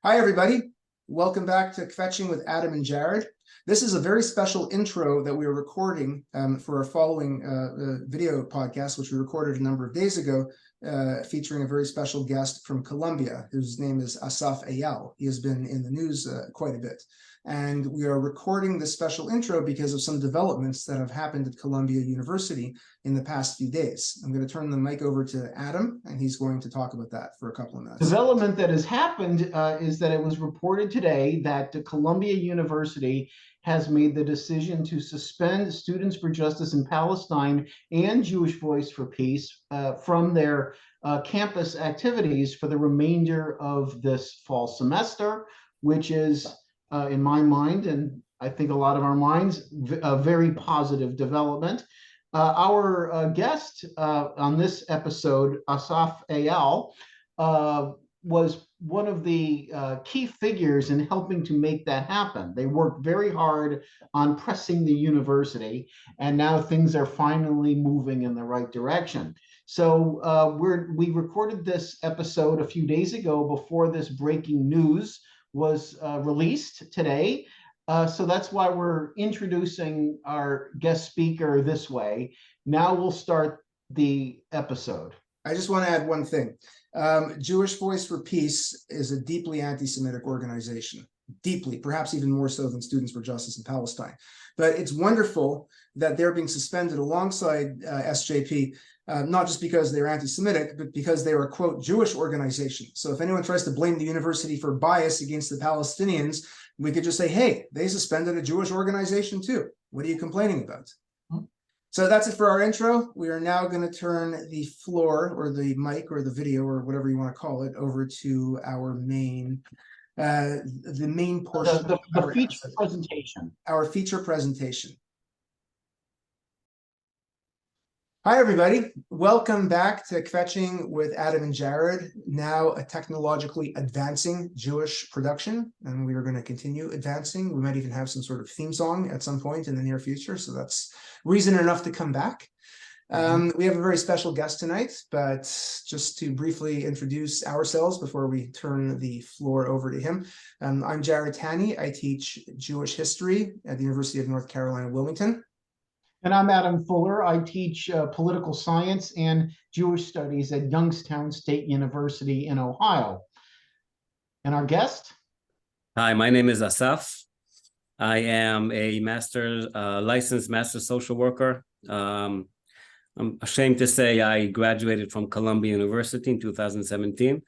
Hi, everybody. Welcome back to Kvetching with Adam and Jarrod. This is a very special intro that we are recording for our following video podcast, which we recorded a number of days ago, featuring a very special guest from Colombia, whose name is Asaf Eyal. He has been in the news quite a bit. And we are recording this special intro because of some developments that have happened at Columbia University in the past few days. I'm going to turn the mic over to Adam, and he's going to talk about that for a couple of minutes. Development that has happened is that it was reported today that Columbia University has made the decision to suspend Students for Justice in Palestine and Jewish Voice for Peace from their campus activities for the remainder of this fall semester, which is, in my mind, and I think a lot of our minds, a very positive development. Our guest on this episode, Asaf Eyal, was one of the key figures in helping to make that happen. They worked very hard on pressing the university, and now things are finally moving in the right direction. So we recorded this episode a few days ago before this breaking news was released today. So that's why we're introducing our guest speaker this way. Now we'll start the episode. I just want to add one thing. Jewish Voice for Peace is a deeply anti-Semitic organization, deeply, perhaps even more so than Students for Justice in Palestine. But it's wonderful that they're being suspended alongside SJP, not just because they're anti-Semitic, but because they are a, quote, Jewish organization. So if anyone tries to blame the university for bias against the Palestinians, we could just say, hey, they suspended a Jewish organization too. What are you complaining about? So that's it for our intro. We are now going to turn the floor or the mic or the video or whatever you want to call it over to our main, the main portion. The feature presentation. Our feature presentation. Hi, everybody. Welcome back to Kvetching with Adam and Jarrod, now a technologically advancing Jewish production, and we are going to continue advancing. We might even have some sort of theme song at some point in the near future, so that's reason enough to come back. We have a very special guest tonight, but just to briefly introduce ourselves before we turn the floor over to him. I'm Jarrod Tani. I teach Jewish history at the University of North Carolina, Wilmington. And I'm Adam Fuller. I teach political science and Jewish studies at Youngstown State University in Ohio. And our guest? Hi, my name is Asaf. I am a licensed master social worker. I'm ashamed to say I graduated from Columbia University in 2017.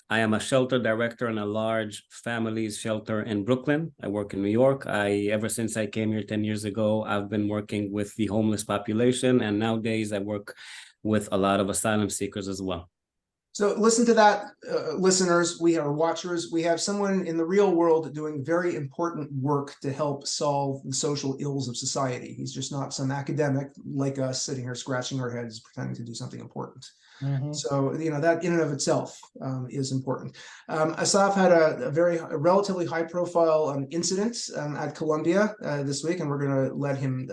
I am a shelter director in a large families shelter in Brooklyn. I work in New York. Ever since I came here 10 years ago, I've been working with the homeless population. And nowadays I work with a lot of asylum seekers as well. So listen to that, listeners, we are watchers. We have someone in the real world doing very important work to help solve the social ills of society. He's just not some academic like us sitting here scratching our heads, pretending to do something important. So, that in and of itself is important. Asaf had a relatively high profile incident at Columbia this week, and we're going to let him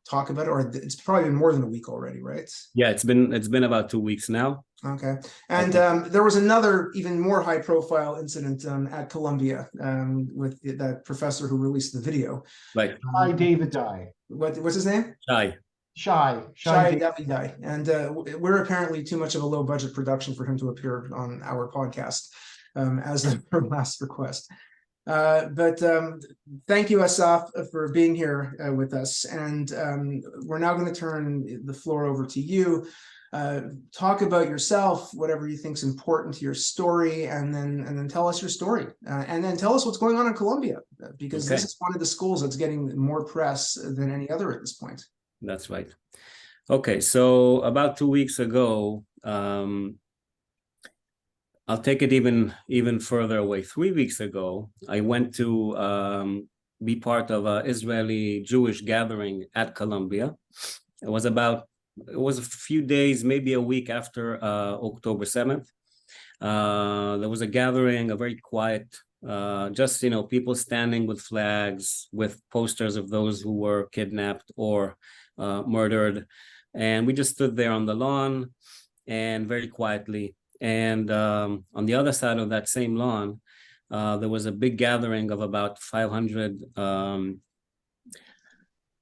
talk about it, or it's probably been more than a week already, right? Yeah, it's been about 2 weeks now. Okay. And there was another even more high profile incident at Columbia with that professor who released the video. Right. David Dye. What's his name? Shai David Dye. And we're apparently too much of a low budget production for him to appear on our podcast as our last request. But thank you, Asaf, for being here with us. And we're now going to turn the floor over to you. Talk about yourself, whatever you think is important to your story, and then tell us your story, and then tell us what's going on in Columbia, because this is one of the schools that's getting more press than any other at this point. That's right. Okay, so about 2 weeks ago, I'll take it even further away. 3 weeks ago, I went to be part of an Israeli Jewish gathering at Columbia. It was a few days, maybe a week after October 7th. There was a gathering, a very quiet, just, people standing with flags, with posters of those who were kidnapped or murdered. And we just stood there on the lawn and very quietly And on the other side of that same lawn, there was a big gathering of about 500.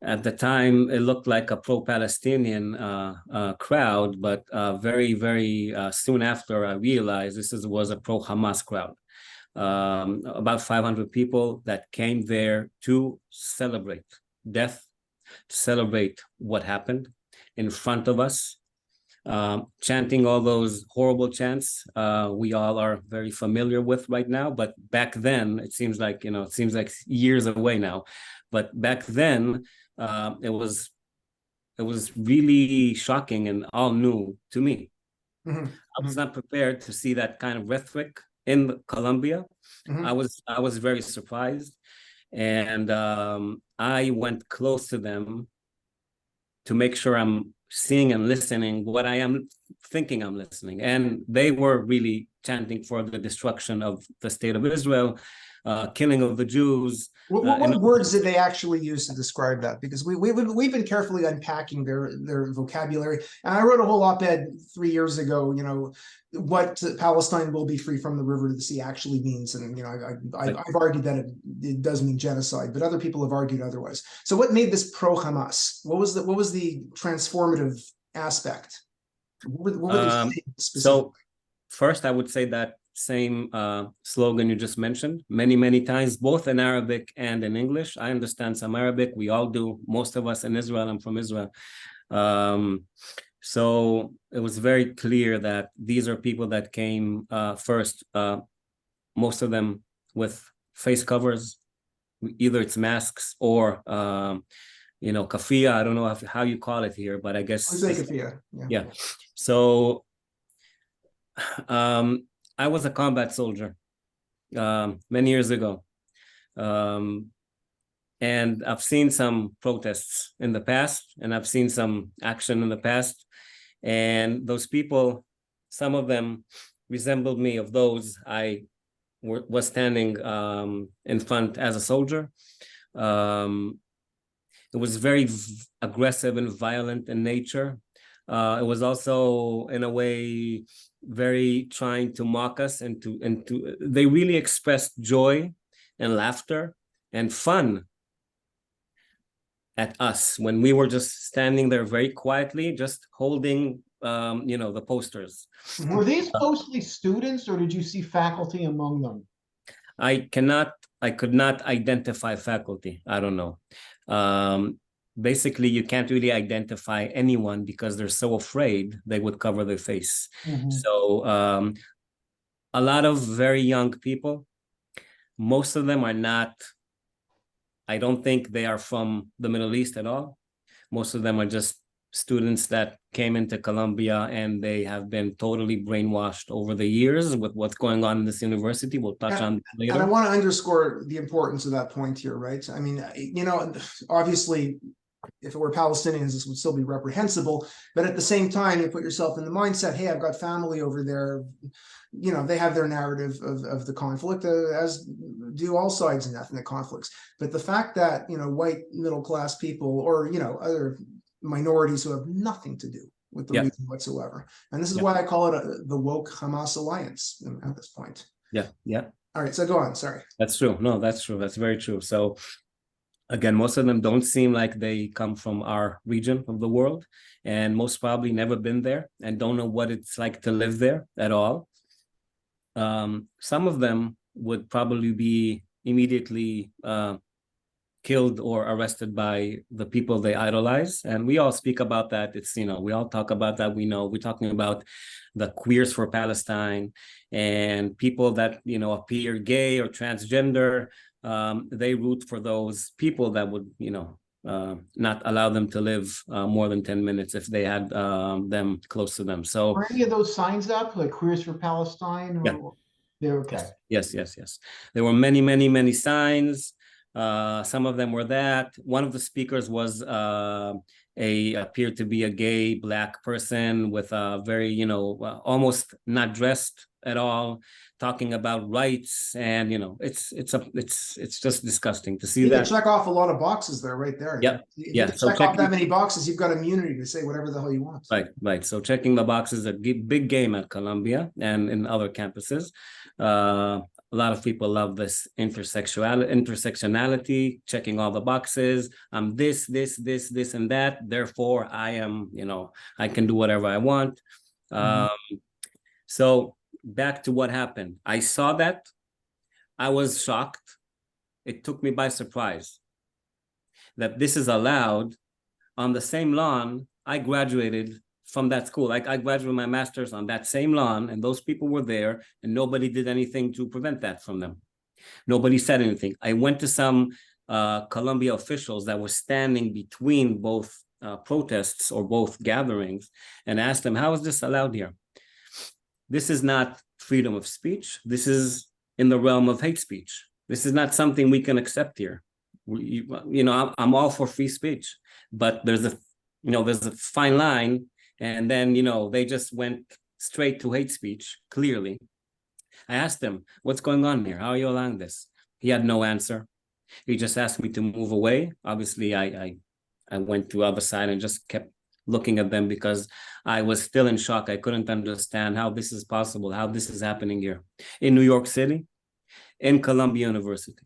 At the time, it looked like a pro-Palestinian crowd, but very, very soon after, I realized was a pro-Hamas crowd. About 500 people that came there to celebrate death, to celebrate what happened in front of us, chanting all those horrible chants we all are very familiar with right now. But back then, it seems like years away now. But back then, it was really shocking and all new to me. Mhm. I was not prepared to see that kind of rhetoric in Colombia. Mhm. I was very surprised, and I went close to them to make sure I'm seeing and listening what I am thinking I'm listening. And they were really chanting for the destruction of the state of Israel, killing of the Jews. What words did they actually use to describe that? Because we've been carefully unpacking their vocabulary. And I wrote a whole op-ed 3 years ago, what Palestine will be free from the river to the sea actually means. And, I've argued that it does mean genocide, but other people have argued otherwise. So what made this pro-Hamas? What was the transformative aspect? What were they saying specifically? So first, I would say that same slogan you just mentioned many times, both in Arabic and in English. I understand some Arabic. We all do. Most of us in Israel. I'm from Israel. So it was very clear that these are people that came first, most of them with face covers, either it's masks or kafia. I don't know how you call it here, but I guess I'd say kafia. Yeah. So I was a combat soldier many years ago. And I've seen some protests in the past, and I've seen some action in the past. And those people, some of them resembled me of those I was standing in front as a soldier. It was very aggressive and violent in nature. It was also, in a way, very trying to mock us and they really expressed joy and laughter and fun at us when we were just standing there very quietly, just holding, the posters. Were these mostly students, or did you see faculty among them? I could not identify faculty. I don't know. Basically, you can't really identify anyone because they're so afraid they would cover their face. Mm-hmm. So a lot of very young people, most of them are not, I don't think they are from the Middle East at all. Most of them are just students that came into Colombia and they have been totally brainwashed over the years with what's going on in this university. We'll touch on that later. And I want to underscore the importance of that point here, right? I mean, obviously, if it were Palestinians, this would still be reprehensible. But at the same time, you put yourself in the mindset, hey, I've got family over there. They have their narrative of the conflict, as do all sides in ethnic conflicts. But the fact that, white middle-class people or, other minorities who have nothing to do with the region whatsoever. And this is why I call it the woke Hamas alliance at this point. Yeah. All right, so go on, sorry. That's true. No, that's true. That's very true. So again, most of them don't seem like they come from our region of the world, and most probably never been there and don't know what it's like to live there at all. Some of them would probably be immediately killed or arrested by the people they idolize. And we all speak about that. It's, we all talk about that. We're talking about the Queers for Palestine and people that, appear gay or transgender. They root for those people that would, not allow them to live more than 10 minutes if they had them close to them. So are any of those signs up, like Queers for Palestine? Or... Yeah. They're okay. Yes. There were many signs. Some of them were that. One of the speakers was appeared to be a gay Black person with a very, almost not dressed, at all, talking about rights, and it's just disgusting to see You that. can check off a lot of boxes there, right there. Yep. If Yeah. you can So check off that many boxes, you've got immunity to say whatever the hell you want. Right. So checking the boxes is a big game at Columbia and in other campuses. A lot of people love this intersectionality, checking all the boxes. I'm this, and that. Therefore, I am, I can do whatever I want. So back to what happened. I saw that. I was shocked. It took me by surprise that this is allowed on the same lawn I graduated from that school. I graduated my master's on that same lawn, and those people were there, and nobody did anything to prevent that from them. Nobody said anything. I went to some Columbia officials that were standing between both protests or both gatherings and asked them, how is this allowed here? This is not freedom of speech. This is in the realm of hate speech. This is not something we can accept here. I'm all for free speech, but there's a fine line, and then they just went straight to hate speech. Clearly, I asked him, "What's going on here? How are you allowing this?" He had no answer. He just asked me to move away. Obviously, I went to the other side and just kept looking at them because I was still in shock. I couldn't understand how this is possible, how this is happening here in New York City, in Columbia University.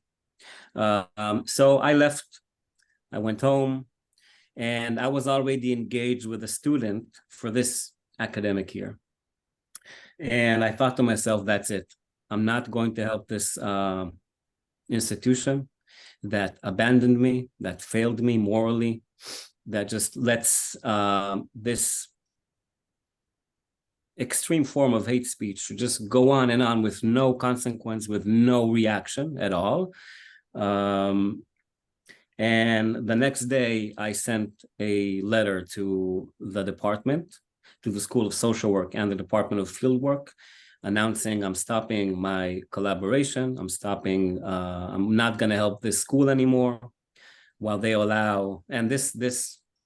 So I left. I went home. And I was already engaged with a student for this academic year. And I thought to myself, that's it. I'm not going to help this institution that abandoned me, that failed me morally, that just lets this extreme form of hate speech just go on and on with no consequence, with no reaction at all. And the next day, I sent a letter to the department, to the School of Social Work and the Department of Fieldwork, announcing I'm stopping my collaboration. I'm not going to help this school anymore while they allow. And this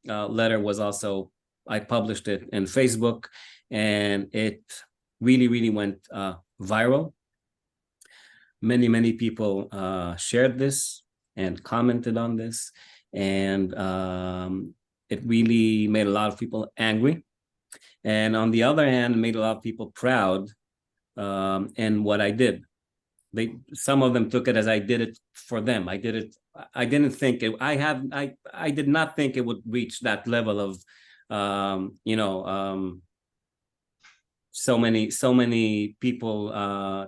letter was also, I published it in Facebook, and it really went viral. Many people shared this and commented on this, and it really made a lot of people angry. And on the other hand, made a lot of people proud in what I did. Some of them took it as I did it for them. I did not think it would reach that level of so many people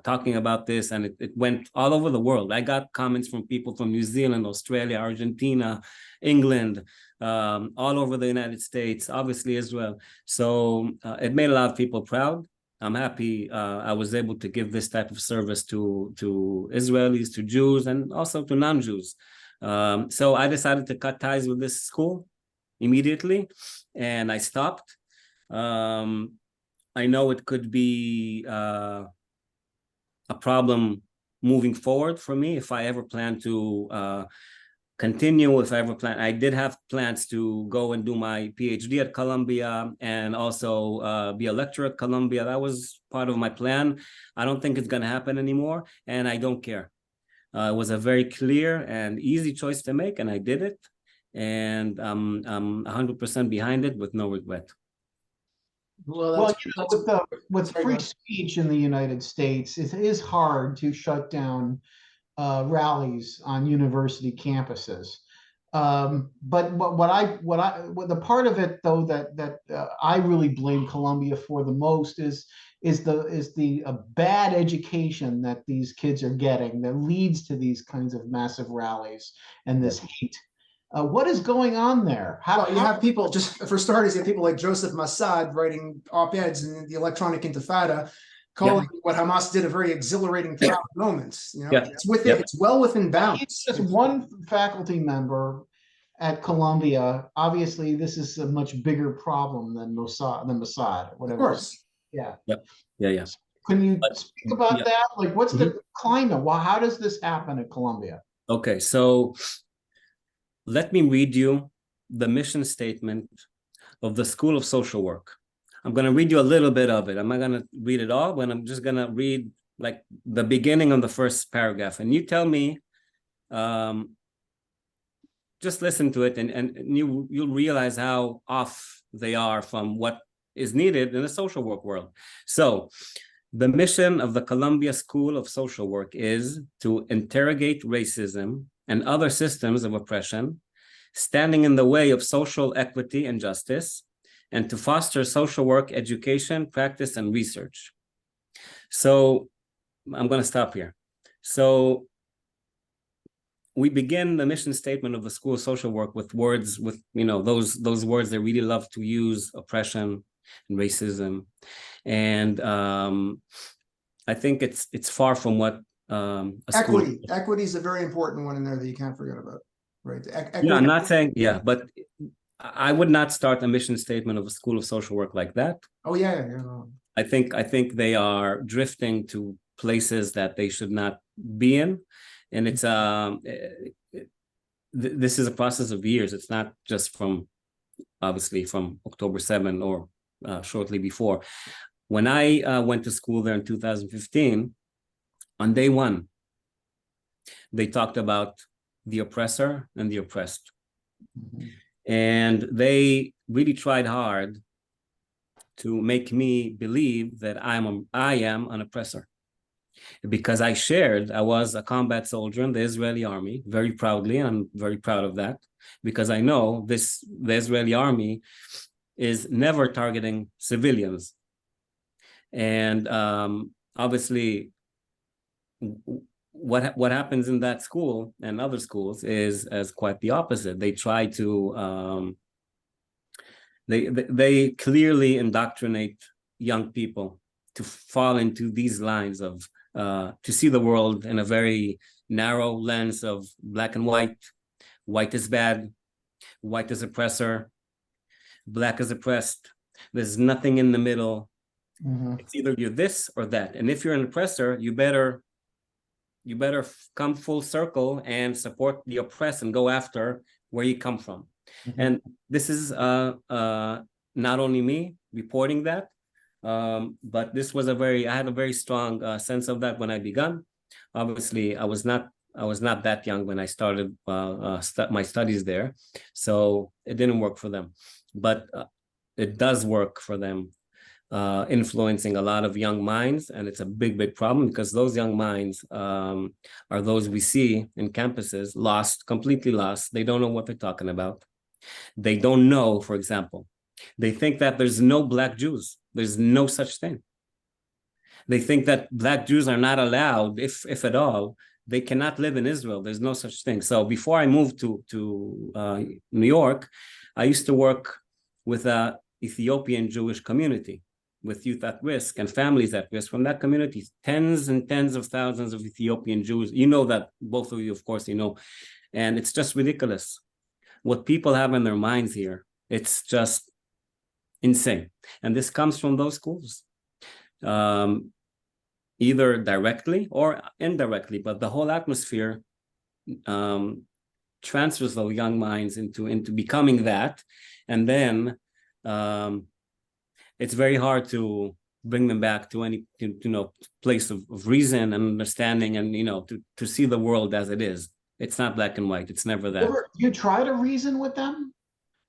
talking about this, and it went all over the world. I got comments from people from New Zealand, Australia, Argentina, England, all over the United States, obviously Israel. So it made a lot of people proud. I'm happy I was able to give this type of service to Israelis, to Jews, and also to non-Jews. So I decided to cut ties with this school immediately, and I stopped. I know it could be a problem moving forward for me if I ever plan to continue. I did have plans to go and do my PhD at Columbia and also be a lecturer at Columbia. That was part of my plan. I don't think it's going to happen anymore, and I don't care. It was a very clear and easy choice to make, and I did it. And I'm 100% behind it with no regret. Well, with free speech in the United States, it is hard to shut down rallies on university campuses. But the part of it though that I really blame Columbia for the most is the bad education that these kids are getting that leads to these kinds of massive rallies and this hate. What is going on there? You have people, just for starters, you have people like Joseph Massad writing op-eds in the Electronic Intifada, calling what Hamas did a very exhilarating proud moment. It's well within bounds. He's just one faculty member at Columbia. Obviously, this is a much bigger problem than Massad, whatever. Of course. Yeah. Yeah. Can you speak about that? Like, what's the climate? Well, how does this happen at Columbia? Okay, so let me read you the mission statement of the School of Social Work. I'm going to read you a little bit of it. I'm not going to read it all, but I'm just going to read like the beginning of the first paragraph. And you tell me, just listen to it, and you'll realize how off they are from what is needed in the social work world. So the mission of the Columbia School of Social Work is to interrogate racism and other systems of oppression standing in the way of social equity and justice, and to foster social work education, practice, and research. So I'm going to stop here. So we begin the mission statement of the School of Social Work with words, with those words they really love to use: oppression and racism. And I think it's far from what equity is a very important one in there that you can't forget about, right? Yeah, I'm not saying, but I would not start a mission statement of a School of Social Work like that. Oh yeah. No. I think they are drifting to places that they should not be in, and it's this is a process of years. It's not just obviously from October 7 or shortly before. When I went to school there in 2015, on day one, they talked about the oppressor and the oppressed. Mm-hmm. And they really tried hard to make me believe that I am an oppressor. Because I was a combat soldier in the Israeli army, very proudly, and I'm very proud of that, because I know the Israeli army is never targeting civilians. And obviously, what happens in that school and other schools is quite the opposite. They try to they clearly indoctrinate young people to fall into these lines of to see the world in a very narrow lens of black and white. White is bad, white is oppressor, black is oppressed. There's nothing in the middle. Mm-hmm. It's either you're this or that. And if you're an oppressor, you better come full circle and support the oppressed and go after where you come from. Mm-hmm. And this is not only me reporting that, but this was I had a very strong sense of that when I began. Obviously, I was not that young when I started my studies there, so it didn't work for them. But it does work for them, influencing a lot of young minds, and it's a big problem, because those young minds are those we see in campuses, completely lost. They don't know what they're talking about. They don't know, for example, they think that there's no Black Jews. There's no such thing. They think that Black Jews are not allowed, if at all. They cannot live in Israel. There's no such thing. So before I moved to New York, I used to work with an Ethiopian Jewish community, with youth at risk and families at risk from that community. Tens and tens of thousands of Ethiopian Jews. You know that, both of you, of course, you know. And it's just ridiculous what people have in their minds here. It's just insane. And this comes from those schools, either directly or indirectly, but the whole atmosphere transfers those young minds into becoming that. And then it's very hard to bring them back to any place of reason and understanding, and to see the world as it is. It's not black and white. It's never that. You try to reason with them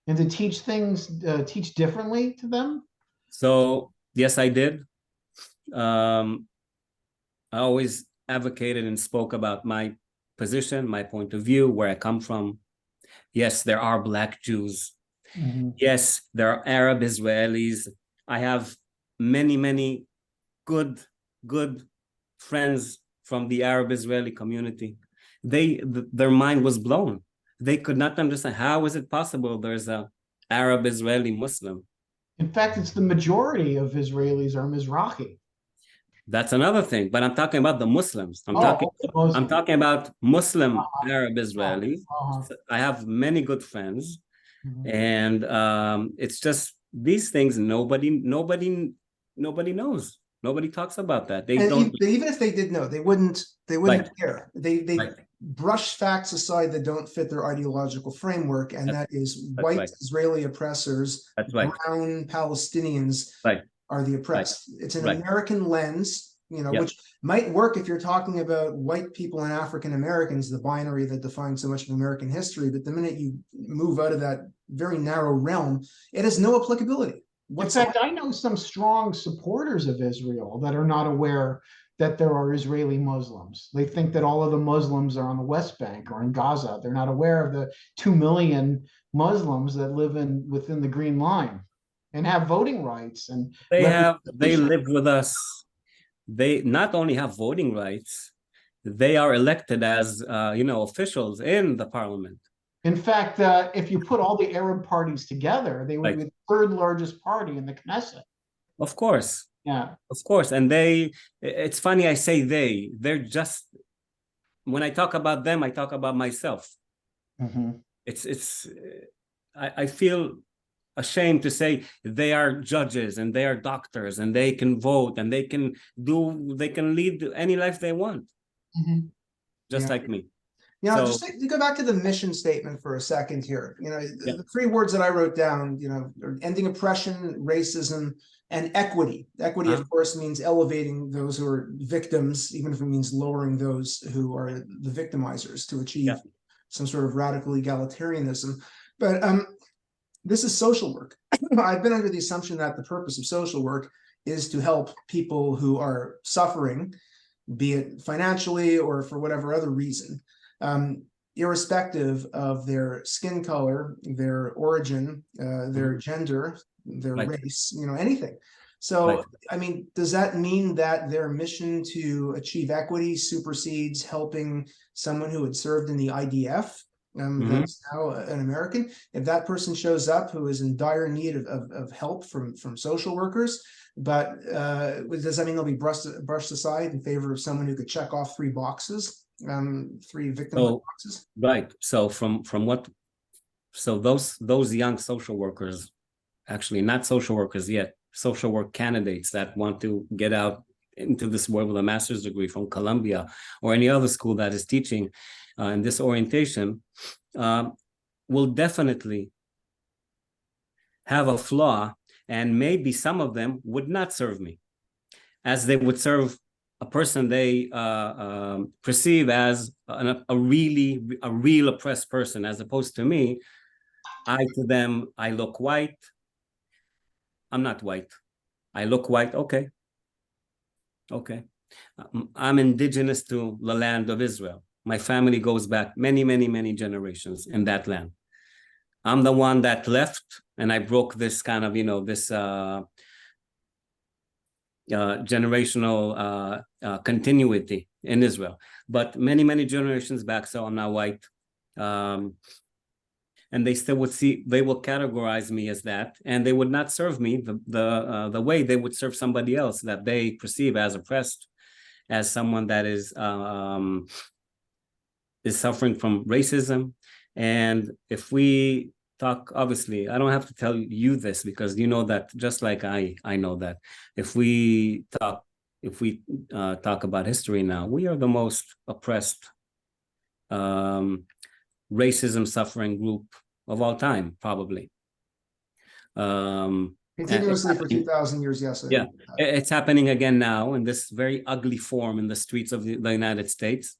and to teach differently to them? So yes, I did. I always advocated and spoke about my position, my point of view, where I come from. Yes, there are Black Jews. Mm-hmm. Yes, there are Arab Israelis. I have many good friends from the Arab Israeli community. Their mind was blown. They could not understand, how is it possible there's a Arab Israeli Muslim? In fact, it's the majority of Israelis are Mizrahi. That's another thing, but I'm talking about the Muslims. I'm talking about Muslim Arab Israelis. I have many good friends, mm-hmm. and it's just these things nobody knows. Nobody talks about that. They don't. Even if they did know, they wouldn't right. care. They brush facts aside that don't fit their ideological framework, and that is white right. Israeli oppressors, That's right. brown Palestinians Right. are the oppressed. It's an Right. American lens, which might work if you're talking about white people and African Americans, the binary that defines so much of American history. But the minute you move out of that very narrow realm, it has no applicability. In fact, I know some strong supporters of Israel that are not aware that there are Israeli Muslims. They think that all of the Muslims are on the West Bank or in Gaza. They're not aware of the 2 million Muslims that live within the Green Line and have voting rights. And they live with us. They not only have voting rights, they are elected as officials in the parliament. In fact, if you put all the Arab parties together, they would be the third largest party in the Knesset. Of course. Yeah. Of course. And it's funny I say they're just, when I talk about them, I talk about myself. Mm-hmm. I feel ashamed to say they are judges and they are doctors and they can vote and they can lead any life they want. Mm-hmm. Just like me. Just to go back to the mission statement for a second here. The 3 words that I wrote down, are ending oppression, racism, and equity. Equity, of course, means elevating those who are victims, even if it means lowering those who are the victimizers to achieve some sort of radical egalitarianism. But this is social work. I've been under the assumption that the purpose of social work is to help people who are suffering, be it financially or for whatever other reason. Irrespective of their skin color, their origin, their gender, their race, anything. So, I mean, does that mean that their mission to achieve equity supersedes helping someone who had served in the IDF, that's now an American? If that person shows up who is in dire need of help from social workers, but does that mean they'll be brushed aside in favor of someone who could check off 3 boxes? 3 victim boxes. Right. So those young social workers, actually not social workers yet, social work candidates that want to get out into this world with a master's degree from Columbia or any other school that is teaching in this orientation, will definitely have a flaw, and maybe some of them would not serve me as they would serve a person they perceive as a real oppressed person, as opposed to me. To them, I look white. I'm not white. I look white. Okay. I'm indigenous to the land of Israel. My family goes back many, many, many generations in that land. I'm the one that left, and I broke this kind of, this generational continuity in Israel, but many, many generations back. So I'm not white, and they still they will categorize me as that, and they would not serve me the way they would serve somebody else that they perceive as oppressed, as someone that is suffering from racism. And if we talk, obviously, I don't have to tell you this because you know that just like I know that. If we talk about history now, we are the most oppressed, racism suffering group of all time, probably. Continuously for 2,000 years, yes. Yeah, it's happening again now in this very ugly form in the streets of the United States.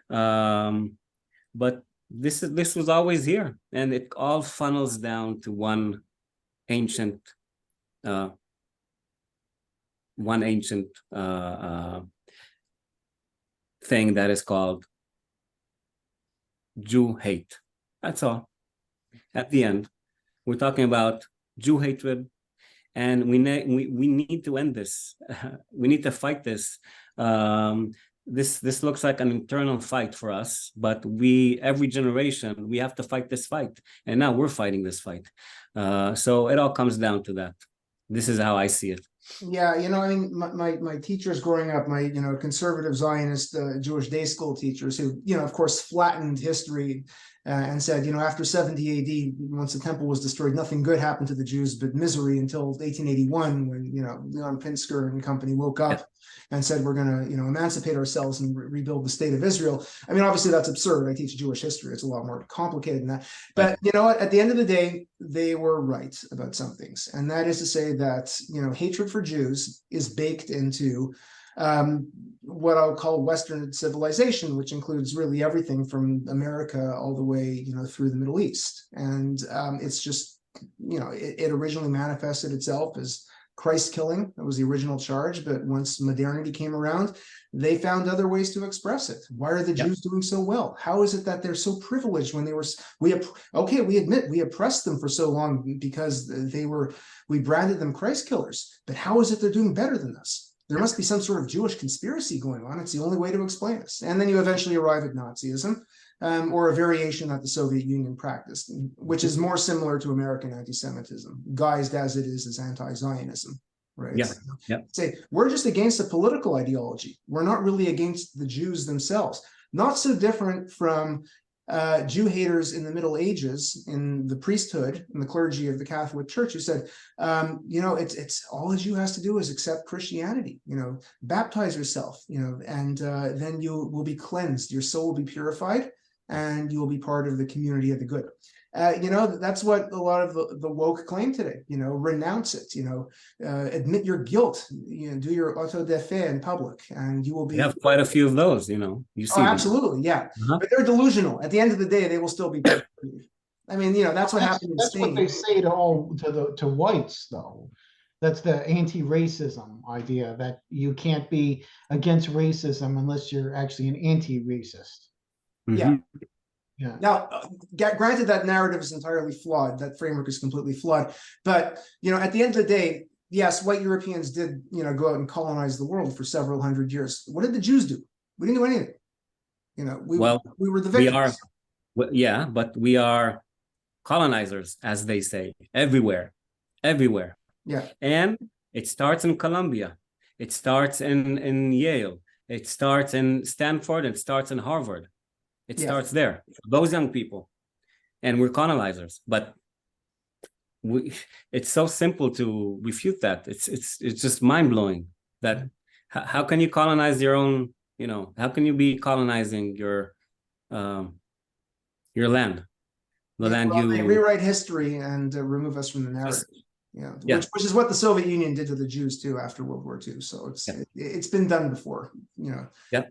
But this was always here, and it all funnels down to one ancient thing that is called Jew hate. That's all. At the end, we're talking about Jew hatred, and we need to end this. We need to fight this. This looks like an internal fight for us, but every generation, we have to fight this fight. And now we're fighting this fight. So it all comes down to that. This is how I see it. Yeah, I mean, my teachers growing up, my conservative Zionist Jewish day school teachers who of course flattened history and said, after 70 AD, once the temple was destroyed, nothing good happened to the Jews but misery until 1881, when Leon Pinsker and company woke up and said, we're going to emancipate ourselves and rebuild the state of Israel. I mean, obviously that's absurd. I teach Jewish history. It's a lot more complicated than that. But you know what? At the end of the day, they were right about some things, and that is to say that hatred for Jews is baked into what I'll call Western civilization, which includes really everything from America all the way, through the Middle East. And it's just, it originally manifested itself as Christ killing. That was the original charge. But once modernity came around, they found other ways to express it. Why are the Jews doing so well? How is it that they're so privileged when we admit we oppressed them for so long because we branded them Christ killers. But how is it they're doing better than us? There must be some sort of Jewish conspiracy going on. It's the only way to explain this. And then you eventually arrive at Nazism, or a variation that the Soviet Union practiced, which is more similar to American anti-Semitism, guised as it is as anti-Zionism, right? Say, we're just against a political ideology. We're not really against the Jews themselves. Not so different from Jew haters in the Middle Ages in the priesthood and the clergy of the Catholic Church, who said, it's all a Jew has to do is accept Christianity, baptize yourself, and then you will be cleansed, your soul will be purified, and you will be part of the community of the good. That's what a lot of the woke claim today. Renounce it. Admit your guilt. Do your auto de fe in public, and you will be. We have quite a few of those. You see. Oh, absolutely, yeah. But they're delusional. At the end of the day, they will still be persecuted. I mean, that's what happened in Spain. That's what they say to whites, though. That's the anti-racism idea, that you can't be against racism unless you're actually an anti-racist. Yeah. Now, granted, that narrative is entirely flawed. That framework is completely flawed. But at the end of the day, yes, white Europeans did go out and colonize the world for several hundred years. What did the Jews do? We didn't do anything. We were the victims. But we are colonizers, as they say, everywhere. Yeah. And it starts in Columbia. It starts in Yale. It starts in Stanford. It starts in Harvard. It starts there, those young people, and we're colonizers. But it's so simple to refute that. It's just mind blowing that how can you colonize your own? How can you be colonizing your land? They rewrite history and remove us from the narrative. Which is what the Soviet Union did to the Jews too after World War II. So it's been done before,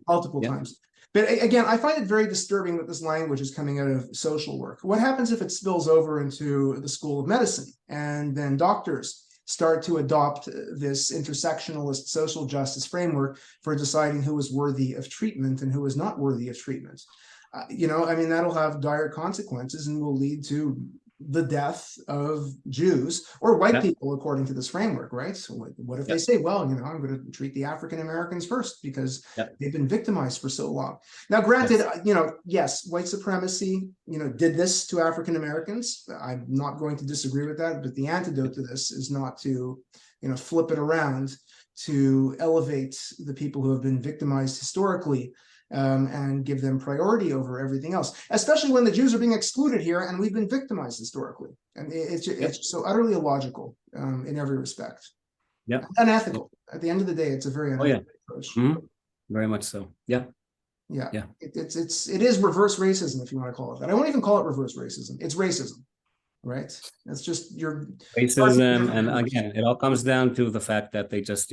multiple times. But again, I find it very disturbing that this language is coming out of social work. What happens if it spills over into the School of Medicine, and then doctors start to adopt this intersectionalist social justice framework for deciding who is worthy of treatment and who is not worthy of treatment? That'll have dire consequences and will lead to the death of Jews or white people, according to this framework, right? So what if they say, well, I'm going to treat the African Americans first because they've been victimized for so long. Now, granted, yes, white supremacy, did this to African Americans. I'm not going to disagree with that, but the antidote to this is not to, flip it around to elevate the people who have been victimized historically and give them priority over everything else, especially when the Jews are being excluded here and we've been victimized historically. And it's so utterly illogical in every respect. Unethical. At the end of the day, it's a very unethical approach. Very much so. It is reverse racism, if you want to call it that. I won't even call it reverse racism. It's racism, right? It's just your racism. And again, it all comes down to the fact that they just,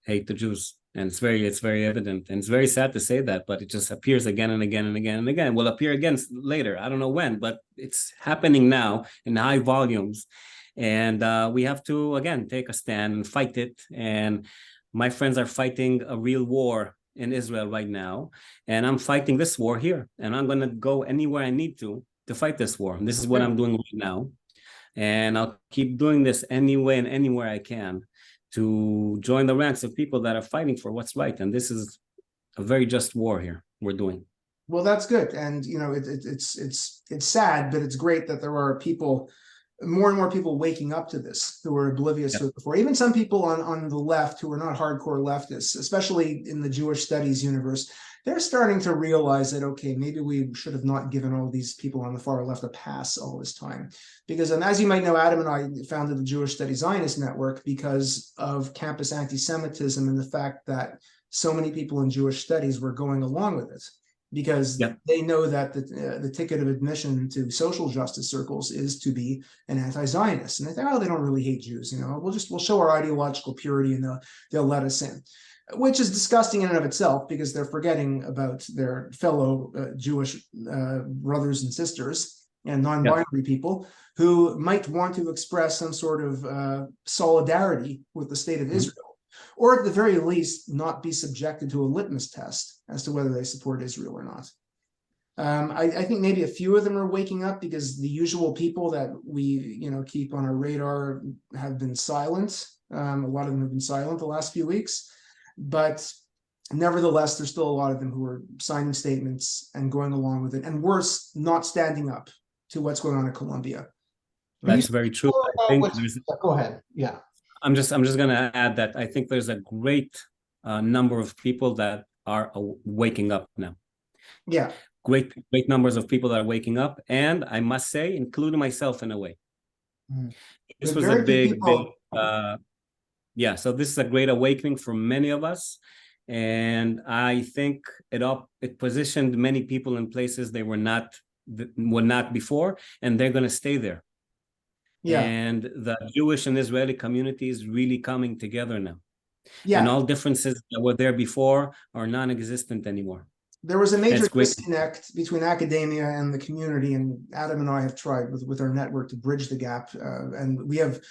hate the Jews. And it's very evident, and it's very sad to say that, but it just appears again and again and again and again. Will appear again later. I don't know when, but it's happening now in high volumes, and we have to again take a stand and fight it. And my friends are fighting a real war in Israel right now, and I'm fighting this war here, and I'm going to go anywhere I need to fight this war. And this is what I'm doing right now, and I'll keep doing this anyway and anywhere I can to join the ranks of people that are fighting for what's right. And this is a very just war here we're doing. Well, that's good. And, it's sad, but it's great that there are more and more people waking up to this who were oblivious to it before. Even some people on the left who are not hardcore leftists, especially in the Jewish studies universe, they're starting to realize that, okay, maybe we should have not given all these people on the far left a pass all this time. Because as you might know, Adam and I founded the Jewish Studies Zionist Network because of campus anti-Semitism and the fact that so many people in Jewish studies were going along with it, because they know that the ticket of admission to social justice circles is to be an anti-Zionist. And they think, oh, they don't really hate Jews, we'll show our ideological purity and they'll let us in. Which is disgusting in and of itself, because they're forgetting about their fellow Jewish brothers and sisters and non-binary people who might want to express some sort of solidarity with the state of Israel, or at the very least, not be subjected to a litmus test as to whether they support Israel or not. I think maybe a few of them are waking up, because the usual people that we keep on our radar have been silent. A lot of them have been silent the last few weeks. But nevertheless, there's still a lot of them who are signing statements and going along with it, and worse, not standing up to what's going on in Colombia. That's very true. I think go ahead. Yeah. I'm just going to add that I think there's a great number of people that are waking up now. Yeah. Great numbers of people that are waking up. And I must say, including myself in a way. This was a big, so this is a great awakening for many of us. And I think it positioned many people in places they were not before, and they're going to stay there. Yeah. And the Jewish and Israeli community is really coming together now. Yeah. And all differences that were there before are non-existent anymore. There was a major disconnect between academia and the community, and Adam and I have tried with our network to bridge the gap. And we have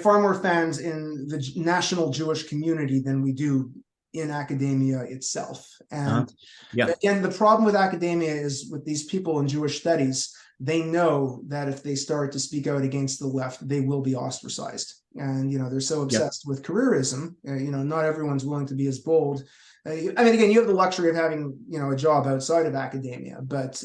far more fans in the national Jewish community than we do in academia itself. And again, the problem with academia is with these people in Jewish studies, they know that if they start to speak out against the left, they will be ostracized. And, they're so obsessed with careerism, not everyone's willing to be as bold. I mean, again, you have the luxury of having, a job outside of academia, but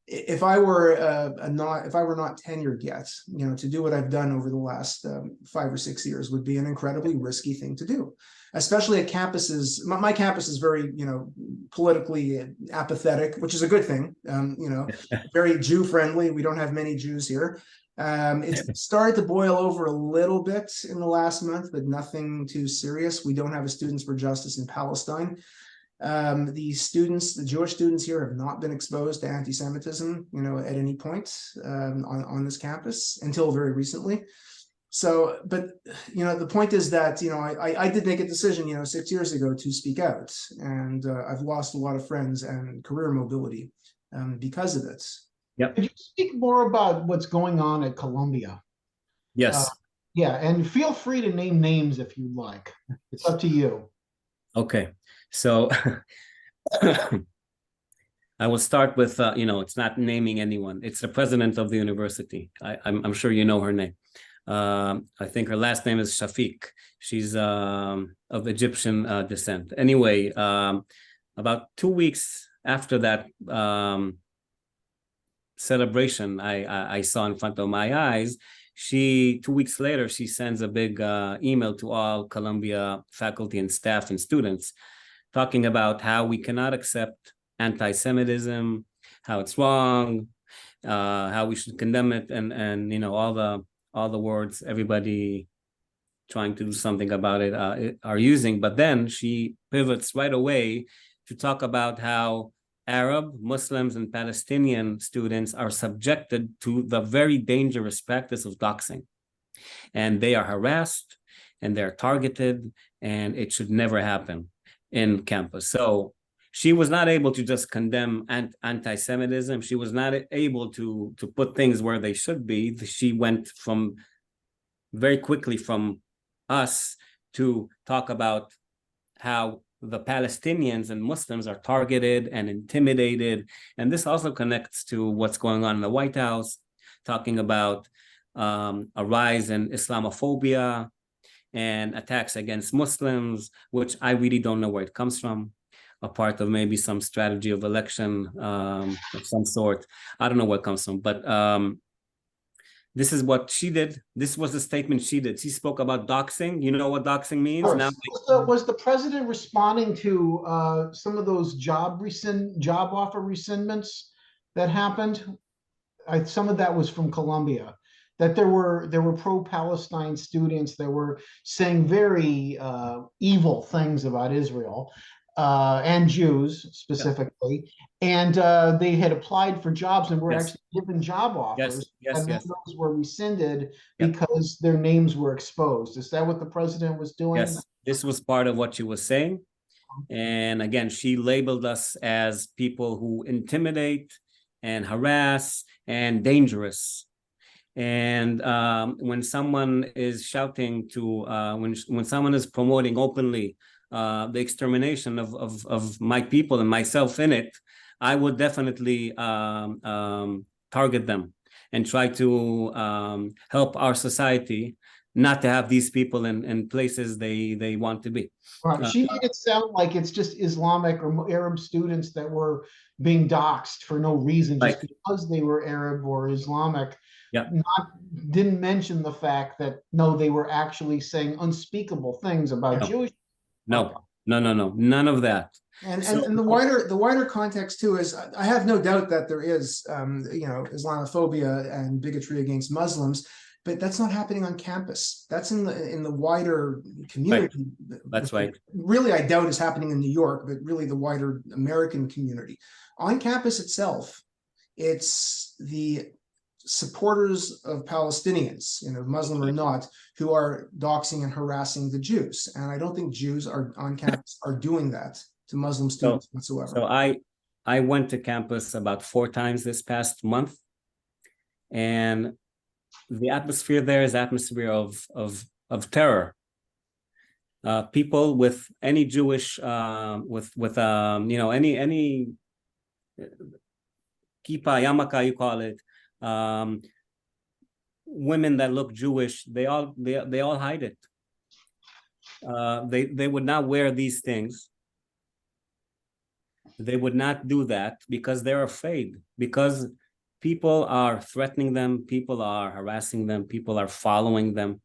if I were not tenured yet, to do what I've done over the last 5 or 6 years would be an incredibly risky thing to do, especially at campuses. My campus is very, politically apathetic, which is a good thing. Very Jew friendly. We don't have many Jews here. It's started to boil over a little bit in the last month, but nothing too serious. We don't have a Students for Justice in Palestine. The Jewish students here have not been exposed to anti-Semitism, at any point on this campus until very recently. So, but, the point is that, I did make a decision, 6 years ago to speak out, and I've lost a lot of friends and career mobility because of it. Yep. Could you speak more about what's going on at Columbia? Yes. And feel free to name names if you like. It's up to you. Okay. So I will start with, it's not naming anyone. It's the president of the university. I'm sure you know her name. I think her last name is Shafiq. She's of Egyptian descent. Anyway, about 2 weeks after that celebration I saw in front of my eyes, 2 weeks later, she sends a big email to all Columbia faculty and staff and students talking about how we cannot accept anti-Semitism, how it's wrong, how we should condemn it, and all the words everybody trying to do something about it are using. But then she pivots right away to talk about how Arab, Muslims, and Palestinian students are subjected to the very dangerous practice of doxing. And they are harassed and they're targeted, and it should never happen in campus. So she was not able to just condemn anti-Semitism. She was not able to put things where they should be. She went very quickly from us to talk about how the Palestinians and Muslims are targeted and intimidated. And this also connects to what's going on in the White House, talking about a rise in Islamophobia and attacks against Muslims, which I really don't know where it comes from, a part of maybe some strategy of election of some sort. I don't know where it comes from, but This is what she did. This was the statement she did. She spoke about doxing. You know what doxing means? Now, Was the president responding to some of those job offer rescindments that happened? Some of that was from Colombia. That there were pro-Palestine students that were saying very evil things about Israel and Jews specifically, and they had applied for jobs and were actually given job offers, and then those were rescinded because their names were exposed. Is that what the president was doing? Yes, this was part of what she was saying. And again, she labeled us as people who intimidate and harass and dangerous. And when someone is shouting to, when someone is promoting openly the extermination of my people and myself in it, I would definitely target them and try to help our society not to have these people in places they want to be. Right. She made it sound like it's just Islamic or Arab students that were being doxxed for no reason, just because they were Arab or Islamic. Didn't mention the fact that no, they were actually saying unspeakable things about Jewish. No, none of that. And the wider context too is, I have no doubt that there is Islamophobia and bigotry against Muslims, but that's not happening on campus. That's in the wider community. Right. That's right. Really, I doubt is happening in New York, but really the wider American community. On campus itself, it's the supporters of Palestinians, Muslim or not, who are doxing and harassing the Jews. And I don't think Jews are on campus are doing that to Muslim students whatsoever. So I went to campus about 4 times this past month, and the atmosphere there is atmosphere of terror. People with any Jewish with any kippah, yarmulke, you call it, women that look Jewish, they all hide it. They would not wear these things. They would not do that because they're afraid, because people are threatening them, people are harassing them, people are following them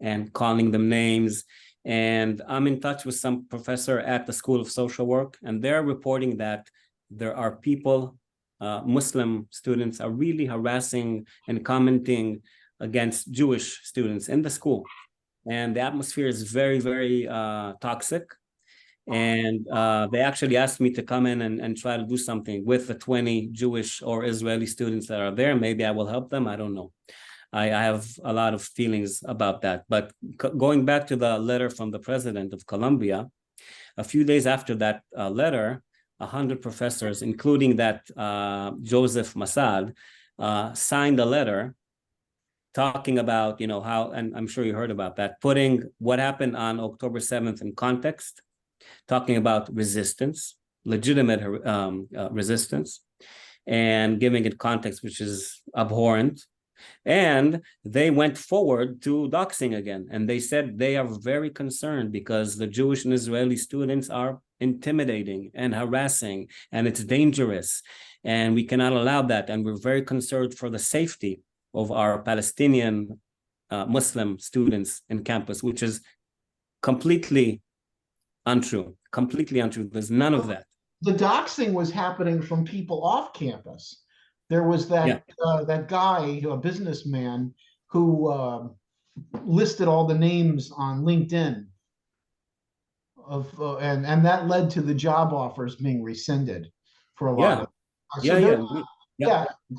and calling them names. And I'm in touch with some professor at the School of Social Work, and they're reporting that there are people, Muslim students are really harassing and commenting against Jewish students in the school. And the atmosphere is very, very toxic. And they actually asked me to come in and try to do something with the 20 Jewish or Israeli students that are there. Maybe I will help them. I don't know. I have a lot of feelings about that. But going back to the letter from the president of Colombia, a few days after that letter, 100 professors, including that Joseph Massad, signed a letter talking about, how, and I'm sure you heard about that, putting what happened on October 7th in context, talking about resistance, legitimate resistance, and giving it context, which is abhorrent. And they went forward to doxing again. And they said they are very concerned because the Jewish and Israeli students are intimidating and harassing, and it's dangerous. And we cannot allow that. And we're very concerned for the safety of our Palestinian Muslim students in campus, which is completely untrue, There's none of that. The doxing was happening from people off campus. There was that guy, a businessman, who listed all the names on LinkedIn and that led to the job offers being rescinded for a lot of them.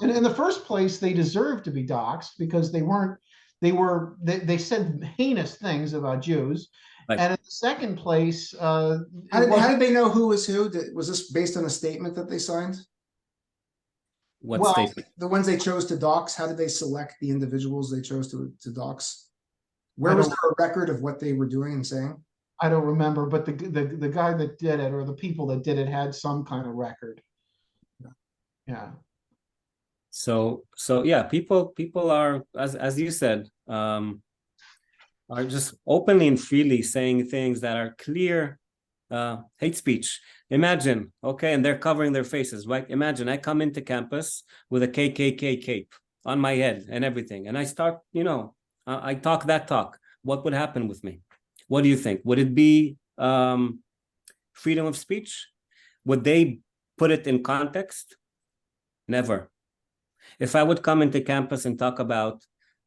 And in the first place, they deserved to be doxxed because they said heinous things about Jews. Right. And in the second place, how did they know who was who? Was this based on a statement that they signed? What statement? The ones they chose to dox, how did they select the individuals they chose to dox? Where was there a record of what they were doing and saying? I don't remember, but the guy that did it, or the people that did it, had some kind of record. Yeah. So yeah, people are, as you said, are just openly and freely saying things that are clear hate speech. Imagine, and they're covering their faces, right? Imagine I come into campus with a KKK cape, on my head and everything. And I start, I talk that talk. What would happen with me? What do you think? Would it be freedom of speech? Would they put it in context? Never. If I would come into campus and talk about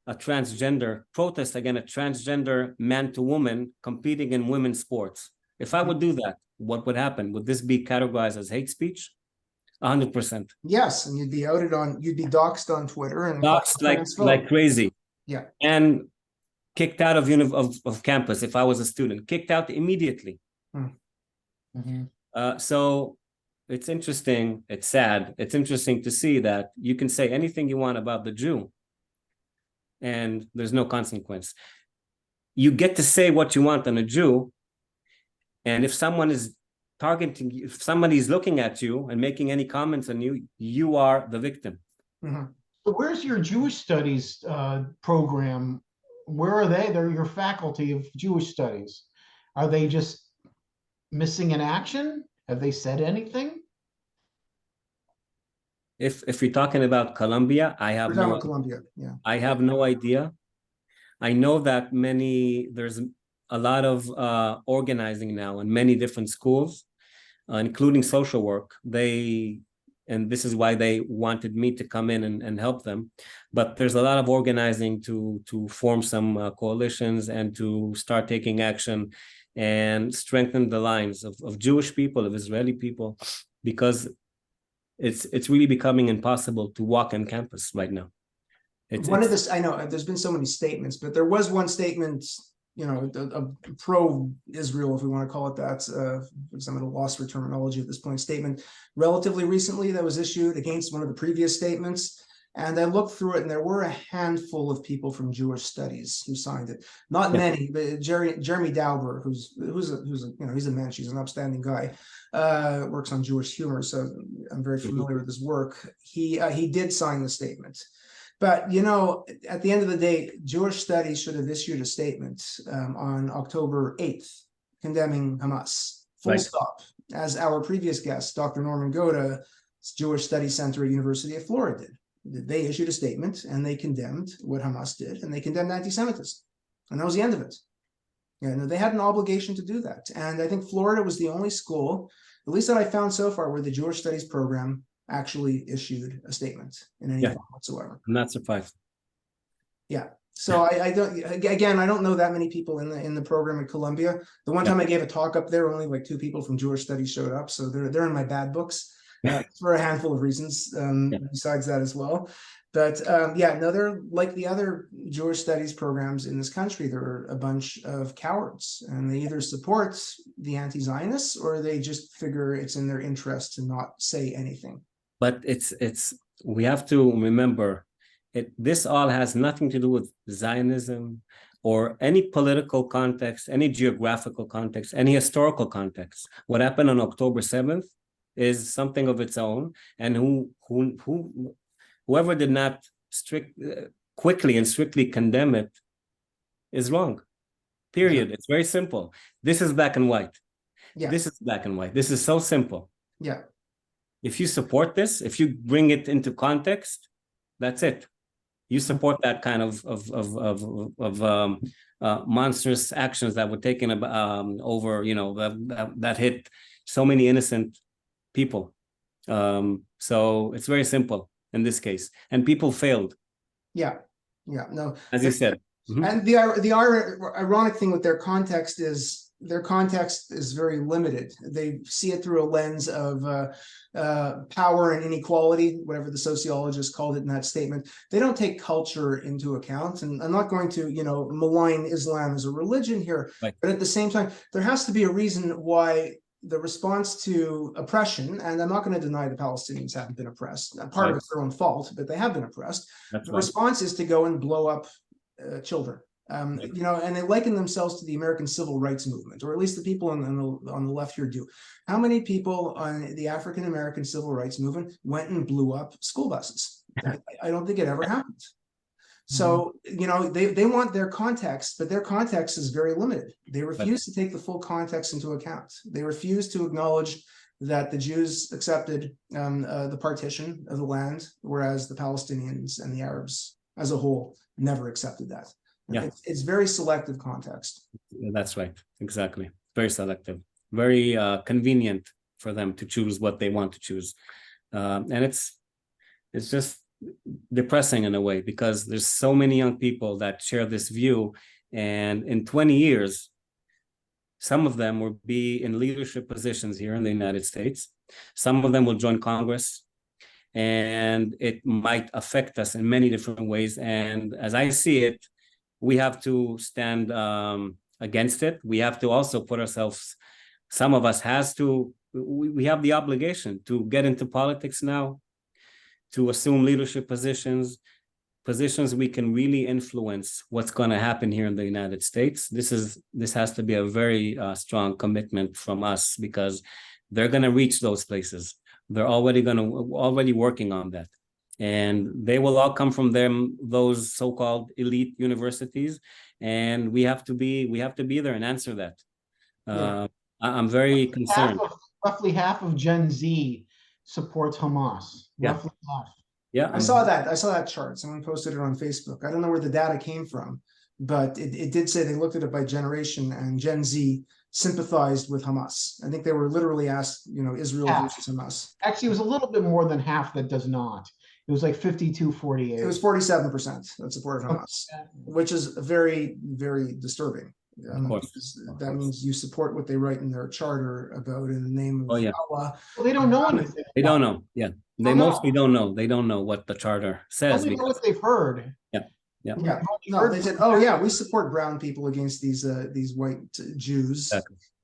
a transgender protest against a transgender man to woman competing in women's sports, if I would do that, what would happen? Would this be categorized as hate speech? 100%. Yes, and you'd be doxxed on Twitter and doxxed like crazy. Yeah. And kicked out of campus if I was a student, kicked out immediately. So it's interesting, it's sad, it's interesting to see that you can say anything you want about the Jew and there's no consequence. You get to say what you want on a Jew, and if someone is targeting you, if somebody is looking at you and making any comments on you, you are the victim. So where's your Jewish studies program? Where are they? They're your faculty of Jewish studies. Are they just missing in action? Have they said anything? If you're talking about Colombia, I have no idea. I know that there's a lot of organizing now in many different schools, including social work. And this is why they wanted me to come in and help them. But there's a lot of organizing to form some coalitions and to start taking action and strengthen the lines of Jewish people, of Israeli people, because it's really becoming impossible to walk on campus right now. I know there's been so many statements, but there was one statement, a pro-Israel, if we want to call it that, because I'm at a loss for terminology at this point, statement relatively recently that was issued against one of the previous statements. And I looked through it, and there were a handful of people from Jewish studies who signed it. Not many, but Jeremy Dauber, who's he's a mensch, he's an upstanding guy, works on Jewish humor, so I'm very familiar with his work. He did sign the statement. But, at the end of the day, Jewish studies should have issued a statement on October 8th, condemning Hamas, full stop. As our previous guest, Dr. Norman Goda, Jewish Studies Center at University of Florida did. They issued a statement and they condemned what Hamas did, and they condemned anti-Semitism. And that was the end of it. They had an obligation to do that. And I think Florida was the only school, at least that I found so far, where the Jewish Studies program actually issued a statement in any form whatsoever. I'm not surprised. Yeah. So I don't know that many people in the program at Columbia. The one time I gave a talk up there, only like 2 people from Jewish Studies showed up. So they're in my bad books for a handful of reasons besides that as well. But they're like the other Jewish Studies programs in this country. They're a bunch of cowards, and they either support the anti-Zionists or they just figure it's in their interest to not say anything. But we have to remember, this all has nothing to do with Zionism or any political context, any geographical context, any historical context. What happened on October 7th is something of its own, and whoever did not quickly and strictly condemn it is wrong. Period. It's very simple. This is black and white. This is black and white. This is so simple. Yeah. If you support this, if you bring it into context, that's it. You support that kind of monstrous actions that were taken over, that hit so many innocent people. So it's very simple in this case, and people failed. No, as you said. And the ironic thing with their context is very limited. They see it through a lens of power and inequality, whatever the sociologist called it in that statement. They don't take culture into account. And I'm not going to, malign Islam as a religion here, but at the same time, there has to be a reason why the response to oppression, and I'm not going to deny the Palestinians haven't been oppressed. Part of it's their own fault, but they have been oppressed. The response is to go and blow up children. And they liken themselves to the American Civil Rights Movement, or at least the people on the left here do. How many people on the African American Civil Rights Movement went and blew up school buses? I don't think it ever happened. So, they want their context, but their context is very limited. They refuse to take the full context into account. They refuse to acknowledge that the Jews accepted the partition of the land, whereas the Palestinians and the Arabs as a whole never accepted that. Yeah. It's very selective context. Yeah, that's right. Exactly. Very selective, very convenient for them to choose what they want to choose. And it's just depressing in a way, because there's so many young people that share this view. And in 20 years, some of them will be in leadership positions here in the United States. Some of them will join Congress, and it might affect us in many different ways. And as I see it, we have to stand against it. We have to also put ourselves, some of us we have the obligation to get into politics now, to assume leadership positions we can really influence what's going to happen here in the United States. This has to be a very strong commitment from us, because they're going to reach those places. They're already working on that. And they will all come from those so-called elite universities. And we have to be there and answer that. I'm very concerned. Roughly half of Gen Z supports Hamas. Yeah. Roughly half. Yeah, I saw that chart. Someone posted it on Facebook. I don't know where the data came from, but it did say they looked at it by generation, and Gen Z sympathized with Hamas. I think they were literally asked, Israel versus Hamas. Actually, it was a little bit more than half that does not. It was like 52-48. It was 47% that supported Hamas, which is very, very disturbing. That means you support what they write in their charter about in the name of Allah. Well, they don't know anything. They don't know. Yeah, they mostly don't know. They don't know what the charter says. Only know what they've heard. Yeah. No, they said, "Oh yeah, we support brown people against these white Jews."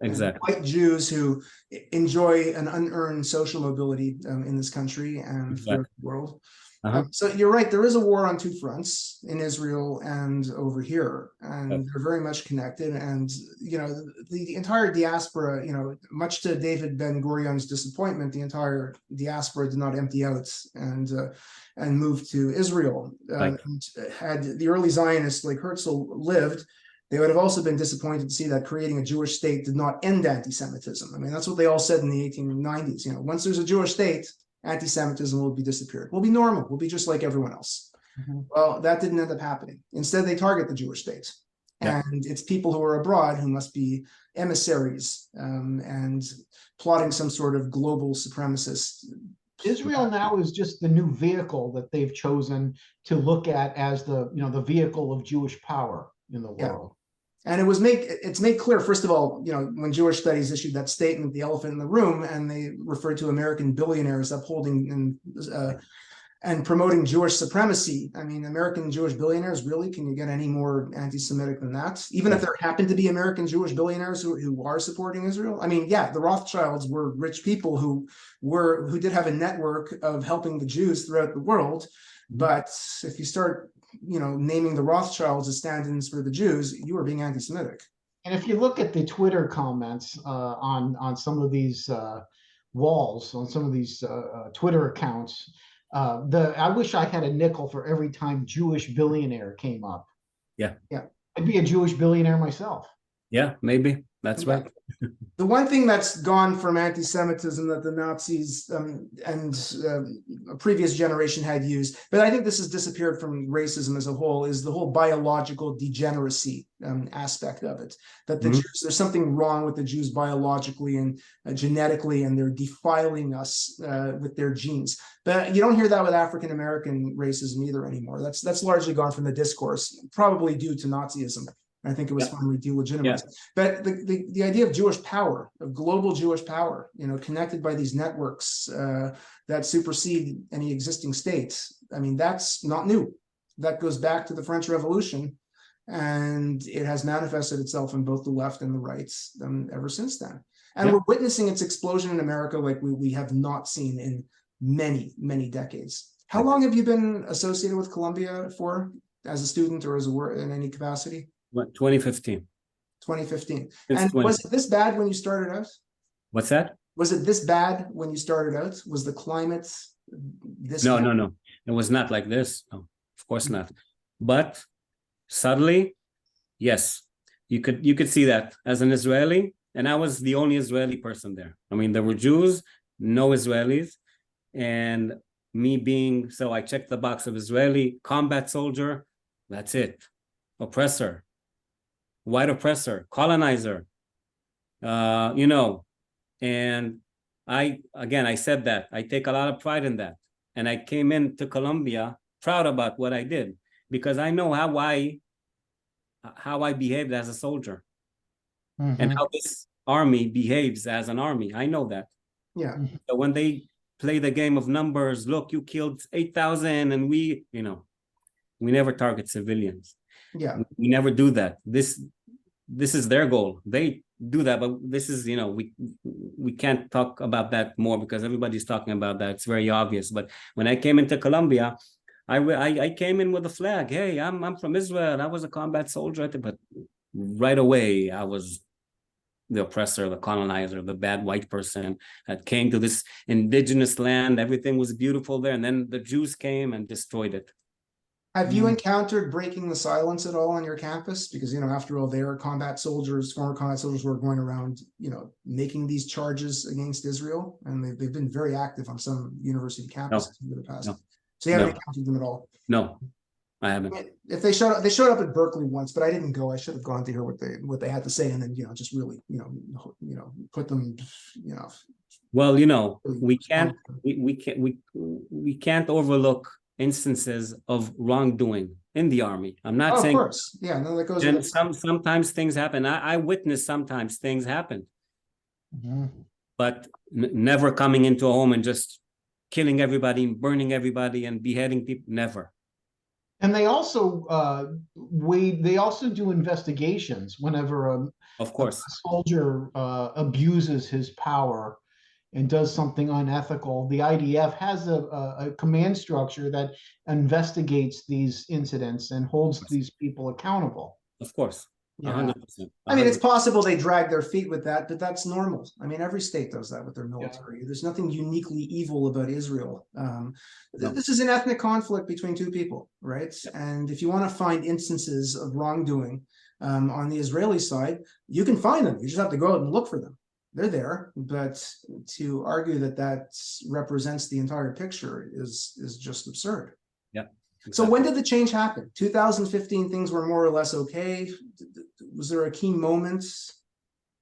Exactly. White Jews who enjoy an unearned social mobility in this country and throughout the world. So you're right. There is a war on two fronts, in Israel and over here, and they're very much connected. And the entire diaspora, much to David Ben Gurion's disappointment, the entire diaspora did not empty out and move to Israel. And had the early Zionists like Herzl lived, they would have also been disappointed to see that creating a Jewish state did not end anti-Semitism. I mean, that's what they all said in the 1890s. Once there's a Jewish state, anti-Semitism will be disappeared. We'll be normal. We'll be just like everyone else. Well, that didn't end up happening. Instead, they target the Jewish state. And it's people who are abroad who must be emissaries and plotting some sort of global supremacist. Israel now is just the new vehicle that they've chosen to look at as the vehicle of Jewish power in the world. And it's made clear, first of all, when Jewish Studies issued that statement, the elephant in the room, and they referred to American billionaires upholding and promoting Jewish supremacy. I mean, American Jewish billionaires, really? Can you get any more anti-Semitic than that? Even if there happen to be American Jewish billionaires who are supporting Israel? I mean, yeah, the Rothschilds were rich people who did have a network of helping the Jews throughout the world. But if you start naming the Rothschilds as stand-ins for the Jews, you are being anti-Semitic. And if you look at the Twitter comments on some of these walls, on some of these Twitter accounts, I wish I had a nickel for every time Jewish billionaire came up. Yeah. I'd be a Jewish billionaire myself. Yeah, maybe. That's right. The one thing that's gone from anti-Semitism that the Nazis and a previous generation had used, but I think this has disappeared from racism as a whole, is the whole biological degeneracy aspect of it. That the Jews, there's something wrong with the Jews biologically and genetically, and they're defiling us with their genes. But you don't hear that with African American racism either anymore. That's largely gone from the discourse, probably due to Nazism. I think it was finally delegitimized. But the idea of Jewish power, of global Jewish power, connected by these networks that supersede any existing states, I mean, that's not new. That goes back to the French Revolution, and it has manifested itself in both the left and the right ever since then. And we're witnessing its explosion in America like we have not seen in many, many decades. How long have you been associated with Columbia for, as a student or as in any capacity? 2015. 2015. And was it this bad when you started out? What's that? Was it this bad when you started out? Was the climate this No, bad? no. It was not like this. No, of course not. But suddenly, yes, you could see that as an Israeli, and I was the only Israeli person there. I mean, there were Jews, no Israelis, and me being, so I checked the box of Israeli, combat soldier, that's it. Oppressor, white oppressor, colonizer, you know, and I said that. I take a lot of pride in that. And I came into Colombia proud about what I did, because I know how I behaved as a soldier, and how this army behaves as an army. I know that. Yeah. So when they play the game of numbers, look, you killed 8,000 and we never target civilians. Yeah. We never do that. This is their goal. They do that, but this is, we can't talk about that more because everybody's talking about that. It's very obvious. But when I came into Colombia, I came in with a flag. Hey, I'm from Israel. I was a combat soldier, but right away I was the oppressor, the colonizer, the bad white person that came to this indigenous land. Everything was beautiful there, and then the Jews came and destroyed it. Have you encountered breaking the silence at all on your campus? Because, after all, they are combat soldiers, former combat soldiers who are going around, making these charges against Israel. And they've been very active on some university campuses in the past. No. So you haven't encountered them at all? No, I haven't. If they showed up at Berkeley once, but I didn't go. I should have gone to hear what they had to say, and then, just really, put them, Well, we can't overlook instances of wrongdoing in the army. I'm not saying. Of course, yeah, no, that goes. And sometimes things happen. I witnessed sometimes things happen, but never coming into a home and just killing everybody, burning everybody, and beheading people. Never. And they also do investigations whenever of course, a soldier abuses his power and does something unethical. The IDF has a command structure that investigates these incidents and holds these people accountable. Of course. Yeah. 100%. I mean, it's possible they drag their feet with that, but that's normal. I mean, every state does that with their military. Yeah. There's nothing uniquely evil about Israel. This is an ethnic conflict between two people, right? And if you want to find instances of wrongdoing on the Israeli side, you can find them. You just have to go out and look for them. They're there, but to argue that represents the entire picture is just absurd. Yeah. Exactly. So when did the change happen? 2015, things were more or less okay. Was there a key moment?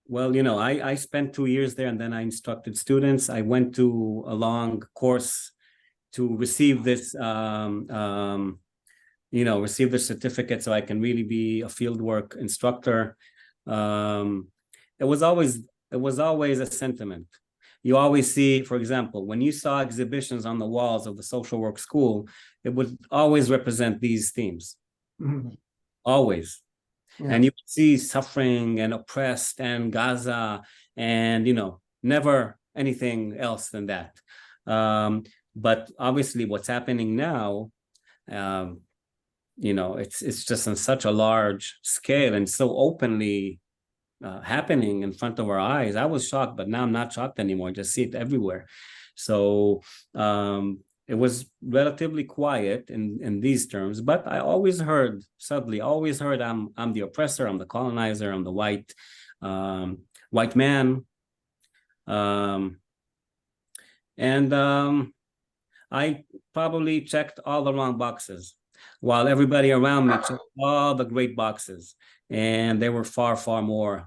Well, I spent 2 years there, and then I instructed students. I went to a long course to receive this, receive the certificate so I can really be a fieldwork instructor. It was always a sentiment. You always see, for example, when you saw exhibitions on the walls of the social work school, it would always represent these themes. Mm-hmm. Always. Yeah. And you would see suffering and oppressed and Gaza and, never anything else than that. But obviously what's happening now, it's just on such a large scale and so openly happening in front of our eyes. I was shocked, but now I'm not shocked anymore. I just see it everywhere. So it was relatively quiet in these terms, but I always heard I'm the oppressor, I'm the colonizer, I'm the white man. I probably checked all the wrong boxes, while everybody around me checked all the great boxes. And they were far, far more,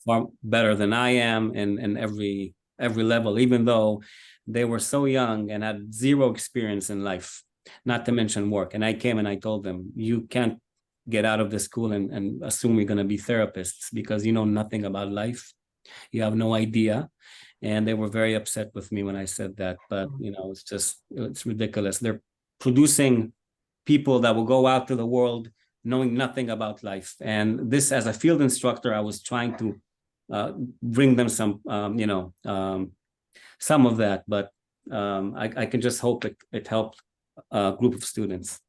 far better than I am in every level, even though they were so young and had zero experience in life, not to mention work. And I came and I told them, you can't get out of the school and assume you're going to be therapists because you know nothing about life. You have no idea. And they were very upset with me when I said that. But, it's ridiculous. They're producing people that will go out to the world knowing nothing about life. And this, as a field instructor, I was trying to bring them some of that, but I can just hope it helped a group of students.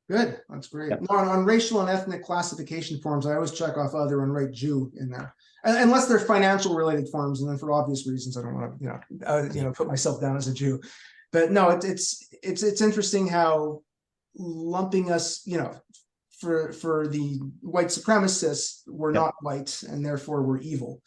Good, that's great. Yep. No, on racial and ethnic classification forms, I always check off other and write Jew in there, unless they're financial related forms, and then for obvious reasons, I don't want to put myself down as a Jew. But no, it's interesting how lumping us, for the white supremacists, we're not white and therefore we're evil.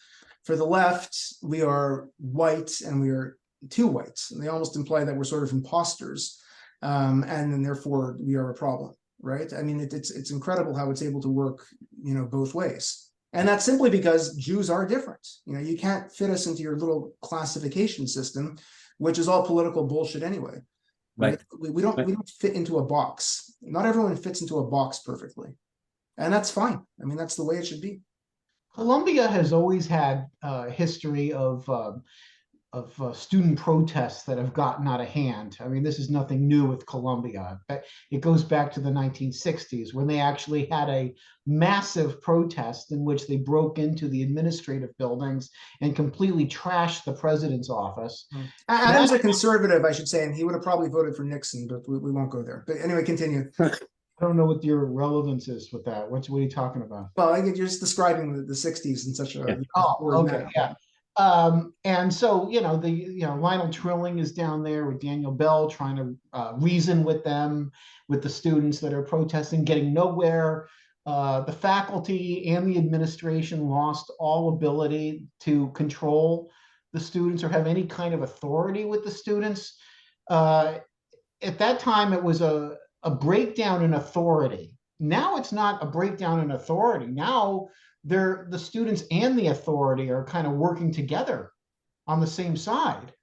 For the left, we are white and we are too white. And they almost imply that we're sort of imposters, and then therefore we are a problem, right? I mean, it's incredible how it's able to work, both ways. And that's simply because Jews are different. You can't fit us into your little classification system, which is all political bullshit anyway. Right? We don't fit into a box. Not everyone fits into a box perfectly, and that's fine. I mean, that's the way it should be. Colombia has always had a history of student protests that have gotten out of hand. I mean, this is nothing new with Colombia. It goes back to the 1960s when they actually had a massive protest in which they broke into the administrative buildings and completely trashed the president's office. Adam's a conservative, I should say, and he would have probably voted for Nixon, but we won't go there. But anyway, continue. I don't know what your relevance is with that. What are you talking about? Well, you're just describing the 60s in such a... okay, yeah. And so, Lionel Trilling is down there with Daniel Bell trying to reason with them, with the students that are protesting, getting nowhere. The faculty and the administration lost all ability to control the students or have any kind of authority with the students. At that time, it was a breakdown in authority. Now it's not a breakdown in authority. Now the students and the authority are kind of working together on the same side.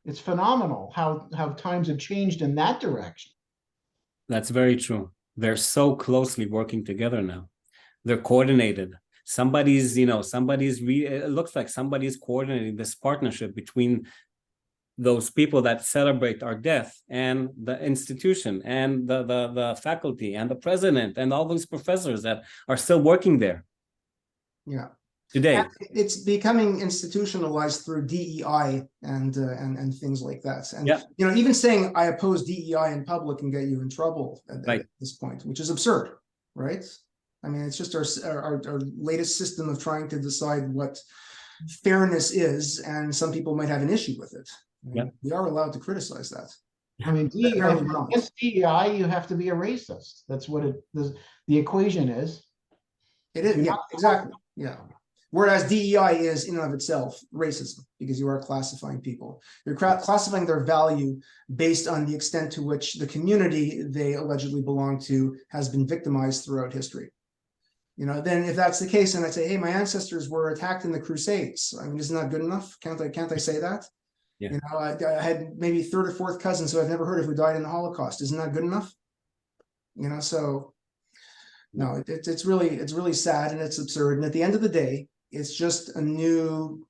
It's phenomenal how times have changed in that direction. That's very true. They're so closely working together now. They're coordinated. It looks like somebody's coordinating this partnership between those people that celebrate our death and the institution and the faculty and the president and all those professors that are still working there. Yeah. Today. It's becoming institutionalized through DEI and things like that. And even saying I oppose DEI in public can get you in trouble at this point, which is absurd, right? I mean, it's just our latest system of trying to decide what fairness is, and some people might have an issue with it. We are allowed to criticize that. I mean, against DEI, you have to be a racist. That's what the equation is. It is, exactly. Yeah. Whereas DEI is in and of itself racism, because you are classifying people. You're classifying their value based on the extent to which the community they allegedly belong to has been victimized throughout history. Then if that's the case, and I say, hey, my ancestors were attacked in the Crusades, I mean, isn't that good enough? Can't I say that? Yeah. I had maybe third or fourth cousins who I've never heard of who died in the Holocaust. Isn't that good enough? So no, it's really sad and it's absurd. And at the end of the day, it's just a new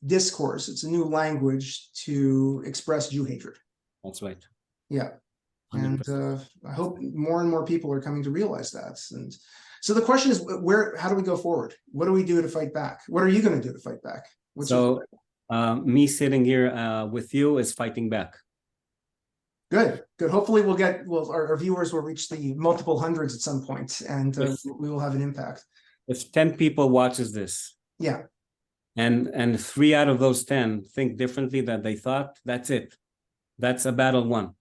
discourse. It's a new language to express Jew hatred. That's right. Yeah. 100%. And I hope more and more people are coming to realize that. And so the question is, how do we go forward? What do we do to fight back? What are you going to do to fight back? Me sitting here with you is fighting back. Good. Hopefully our viewers will reach the multiple hundreds at some point, and we will have an impact. If 10 people watches this, and 3 out of those 10 think differently than they thought, that's it. That's a battle won.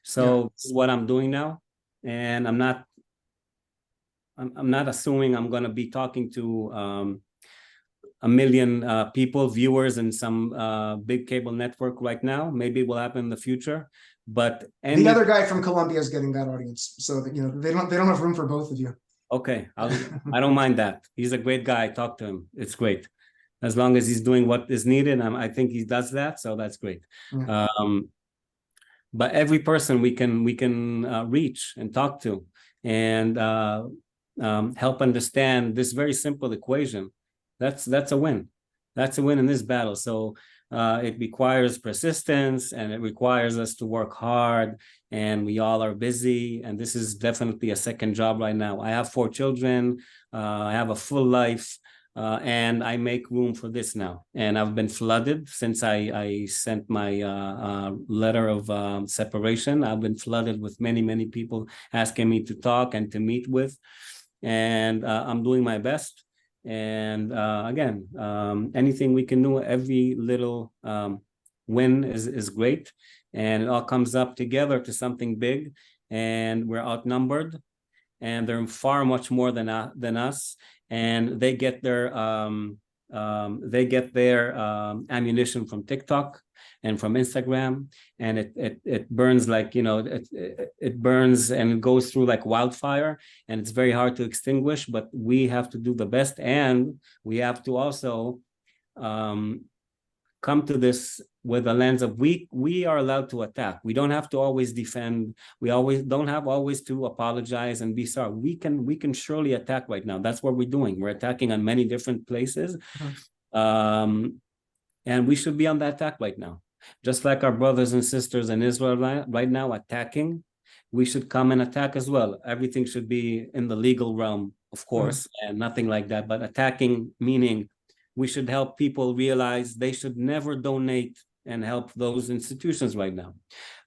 So this is what I'm doing now, and I'm not assuming I'm going to be talking to a million people, viewers, in some big cable network right now. Maybe it will happen in the future. But the other guy from Colombia is getting that audience, so that they don't have room for both of you. Okay, I don't mind that. He's a great guy. Talk to him. It's great, as long as he's doing what is needed. I think he does that, so that's great. Yeah. But every person we can reach and talk to and help understand this very simple equation. That's a win. That's a win in this battle. So it requires persistence, and it requires us to work hard, and we all are busy, and this is definitely a second job right now. I have 4 children, I have a full life, and I make room for this now. And I've been flooded since I sent my letter of separation. I've been flooded with many people asking me to talk and to meet with, and I'm doing my best. And again, anything we can do, every little win is great, and it all comes up together to something big. And we're outnumbered, and they're far much more than us, and they get their ammunition from TikTok and from Instagram, and it burns like, it burns and it goes through like wildfire, and it's very hard to extinguish. But we have to do the best, and we have to also come to this with a lens of we are allowed to attack. We don't have to always defend. We don't have always to apologize and be sorry. We can surely attack right now. That's what we're doing. We're attacking on many different places. And we should be on the attack right now. Just like our brothers and sisters in Israel right now attacking, we should come and attack as well. Everything should be in the legal realm, of course, and nothing like that. But attacking, meaning we should help people realize they should never donate and help those institutions right now.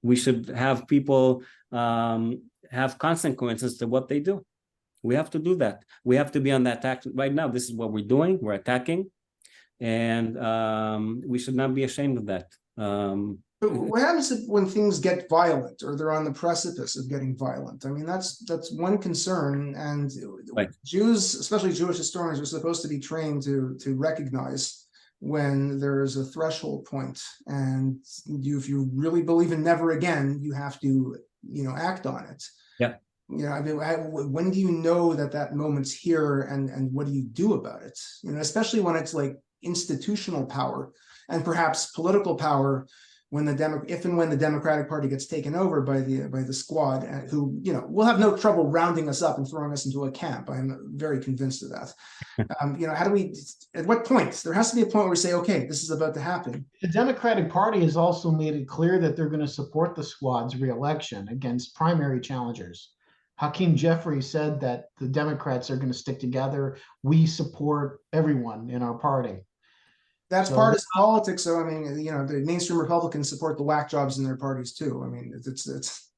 We should have people have consequences to what they do. We have to do that. We have to be on that attack right now. This is what we're doing. We're attacking, and we should not be ashamed of that. But what happens when things get violent, or they're on the precipice of getting violent? I mean, that's one concern, and right. Jews, especially Jewish historians, are supposed to be trained to recognize when there is a threshold point, and if you really believe in never again, you have to, act on it. Yeah. I mean, when do you know that moment's here, and what do you do about it? Especially when it's like institutional power and perhaps political power, if and when the Democratic Party gets taken over by the squad, who will have no trouble rounding us up and throwing us into a camp. I'm very convinced of that. How do we? At what point? There has to be a point where we say, okay, this is about to happen. The Democratic Party has also made it clear that they're going to support the squad's reelection against primary challengers. Hakeem Jeffrey said that the Democrats are going to stick together. We support everyone in our party. That's partisan politics. So, I mean, the mainstream Republicans support the whack jobs in their parties too. I mean, it's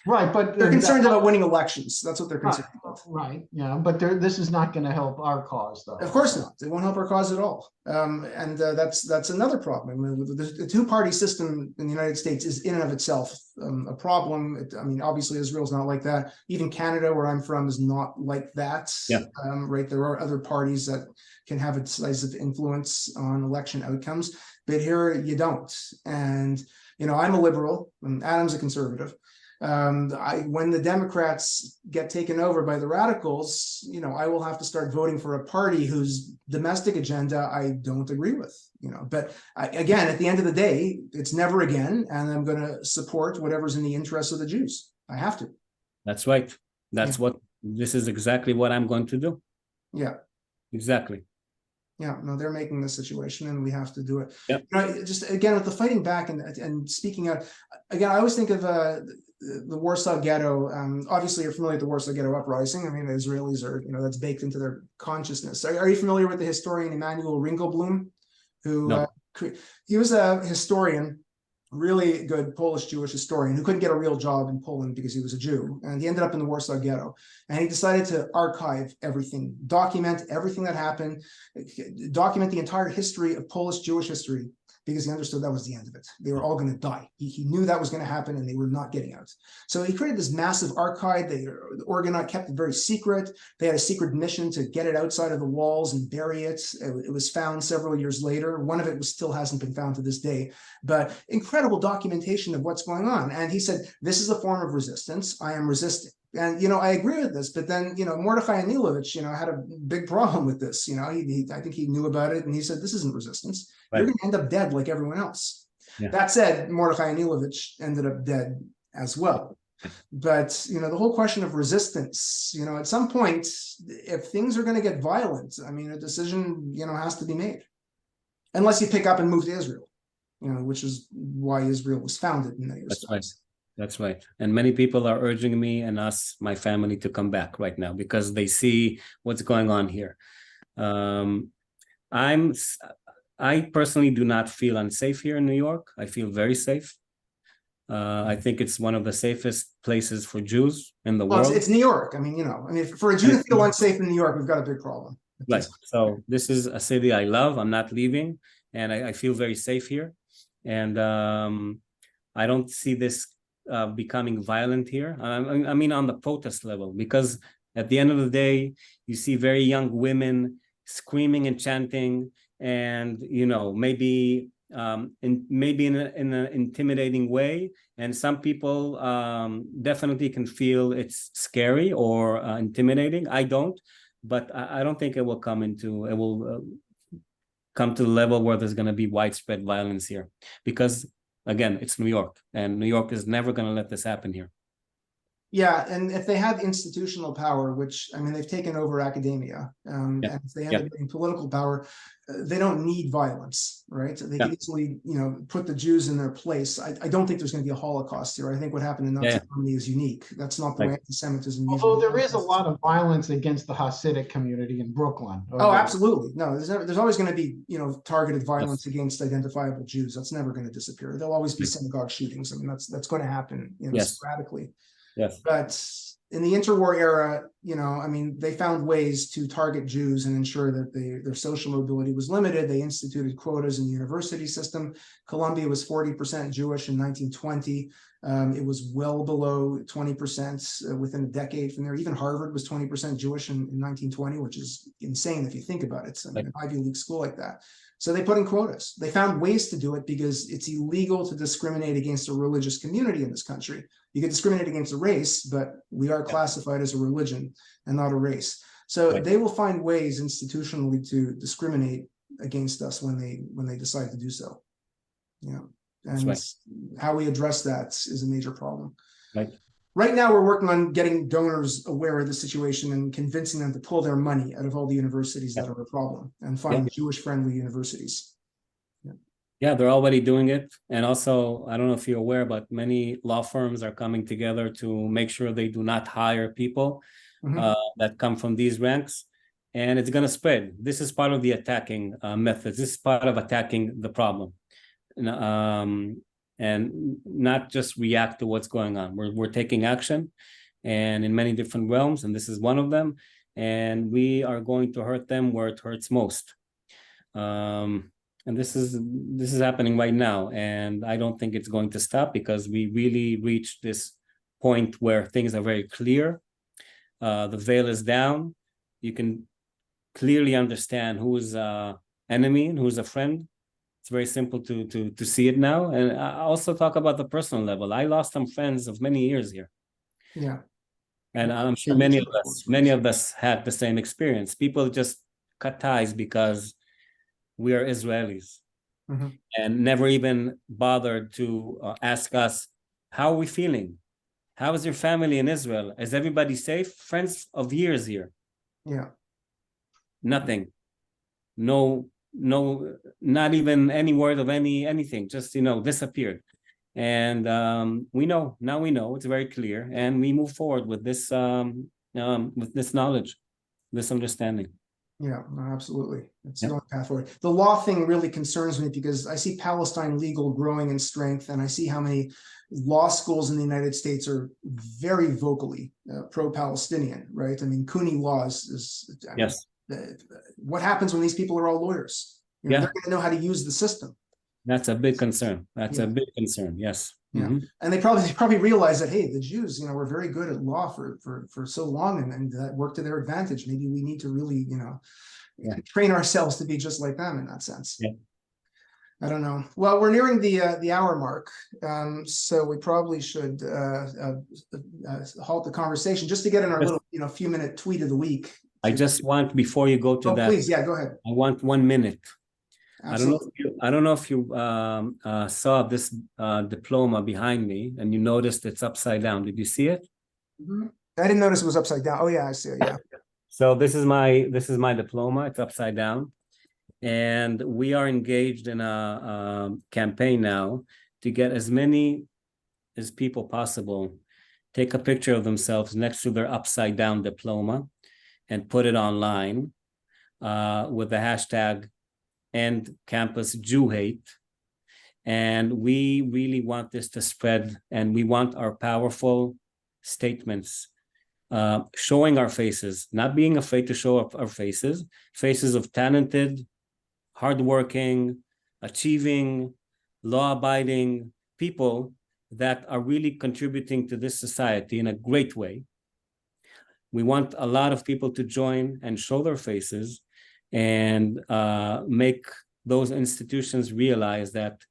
right, but they're concerned about winning elections. That's what they're concerned about. Right. Yeah, but this is not going to help our cause, though. Of course not. It won't help our cause at all. And that's another problem. I mean, the two-party system in the United States is in and of itself a problem. I mean, obviously Israel's not like that. Even Canada, where I'm from, is not like that. Yeah. Right. There are other parties that can have a decisive influence on election outcomes, but here you don't. And I'm a liberal, and Adam's a conservative. When the Democrats get taken over by the radicals, I will have to start voting for a party whose domestic agenda I don't agree with. But again, at the end of the day, it's never again, and I'm going to support whatever's in the interests of the Jews. I have to. That's right. This is exactly what I'm going to do. Yeah. Exactly. Yeah, no, they're making the situation, and we have to do it. Yep. Just again with the fighting back and speaking out. Again, I always think of the Warsaw Ghetto. Obviously, you're familiar with the Warsaw Ghetto Uprising. I mean, the Israelis are, that's baked into their consciousness. Are you familiar with the historian Emanuel Ringelblum? Who No. He was a historian, really good Polish Jewish historian who couldn't get a real job in Poland because he was a Jew, and he ended up in the Warsaw Ghetto. And he decided to archive everything, document everything that happened, document the entire history of Polish Jewish history, because he understood that was the end of it. They were all going to die. He knew that was going to happen, and they were not getting out. So he created this massive archive. They organized, kept it very secret. They had a secret mission to get it outside of the walls and bury it. It was found several years later. One of it still hasn't been found to this day, but incredible documentation of what's going on. And he said, this is a form of resistance. I am resisting. And, I agree with this, but then, Mordechai Anilovich, had a big problem with this. I think he knew about it, and he said, this isn't resistance. Right. You're going to end up dead like everyone else. Yeah. That said, Mordechai Anilovich ended up dead as well. But, the whole question of resistance, at some point, if things are going to get violent, I mean, a decision, has to be made. Unless you pick up and move to Israel, which is why Israel was founded in many respects. That's right. That's right. And many people are urging me and us, my family, to come back right now because they see what's going on here. I personally do not feel unsafe here in New York. I feel very safe. I think it's one of the safest places for Jews in the world. It's New York. I mean, for a Jew to feel unsafe in New York, we've got a big problem. Right. So this is a city I love. I'm not leaving, and I feel very safe here. And I don't see this becoming violent here. I mean, on the protest level, because at the end of the day, you see very young women screaming and chanting, and maybe in an intimidating way. And some people definitely can feel it's scary or intimidating. I don't, but I don't think it will come to the level where there's going to be widespread violence here, because again, it's New York, and New York is never going to let this happen here. Yeah, and if they have institutional power, which, I mean, they've taken over academia, and if they have political power, they don't need violence, right? They can easily, put the Jews in their place. I don't think there's going to be a Holocaust here. I think what happened in Nazi Germany is unique. That's not the way anti-Semitism usually. Although there is a lot of violence against the Hasidic community in Brooklyn. Oh, absolutely. No, there's always going to be, targeted violence against identifiable Jews. That's never going to disappear. There'll always be synagogue shootings. I mean, that's going to happen, sporadically. Yes. But in the interwar era, I mean, they found ways to target Jews and ensure that their social mobility was limited. They instituted quotas in the university system. Columbia was 40% Jewish in 1920. It was well below 20% within a decade from there. Even Harvard was 20% Jewish in 1920, which is insane if you think about it. I mean, an Ivy League school like that. So they put in quotas. They found ways to do it because it's illegal to discriminate against a religious community in this country. You can discriminate against a race, but we are classified as a religion and not a race. So they will find ways institutionally to discriminate against us when they decide to do so. And how we address that is a major problem. Right now, we're working on getting donors aware of the situation and convincing them to pull their money out of all the universities that are a problem and find Jewish-friendly universities. Yeah, they're already doing it. And also, I don't know if you're aware, but many law firms are coming together to make sure they do not hire people that come from these ranks. And it's going to spread. This is part of the attacking methods. This is part of attacking the problem. And not just react to what's going on. We're taking action, and in many different realms, and this is one of them. And we are going to hurt them where it hurts most. And this is happening right now, and I don't think it's going to stop, because we really reached this point where things are very clear. The veil is down. You can clearly understand who is an enemy and who's a friend. It's very simple to see it now. And I also talk about the personal level. I lost some friends of many years here. Yeah. And I'm sure many of us had the same experience. People just cut ties because we are Israelis and never even bothered to ask us, how are we feeling? How is your family in Israel? Is everybody safe? Friends of years here. Yeah. Nothing. No, not even any word of anything, just disappeared. And we know it's very clear, and we move forward with this knowledge, this understanding. Yeah, absolutely. It's the only path forward. The law thing really concerns me, because I see Palestine legal growing in strength, and I see how many law schools in the United States are very vocally pro-Palestinian, right? I mean, CUNY laws is what happens when these people are all lawyers? They're going to know how to use the system. That's a big concern. A big concern. Yes. Yeah. And they probably realize that, hey, the Jews, were very good at law for so long, and that worked to their advantage. Maybe we need to really, train ourselves to be just like them in that sense. Yeah. I don't know. Well, we're nearing the hour mark, so we probably should halt the conversation just to get in our little few minute tweet of the week. I just want, before you go to that, please, go ahead. I want 1 minute. Absolutely. I don't know if you saw this diploma behind me, and you noticed it's upside down. Did you see it? I didn't notice it was upside down. Oh yeah, I see it. Yeah. So this is my diploma. It's upside down, and we are engaged in a campaign now to get as many as people possible take a picture of themselves next to their upside down diploma and put it online with the hashtag End Campus Jew Hate. And we really want this to spread, and we want our powerful statements showing our faces, not being afraid to show up our faces of talented, hardworking, achieving, law-abiding people that are really contributing to this society in a great way. We want a lot of people to join and show their faces and make those institutions realize that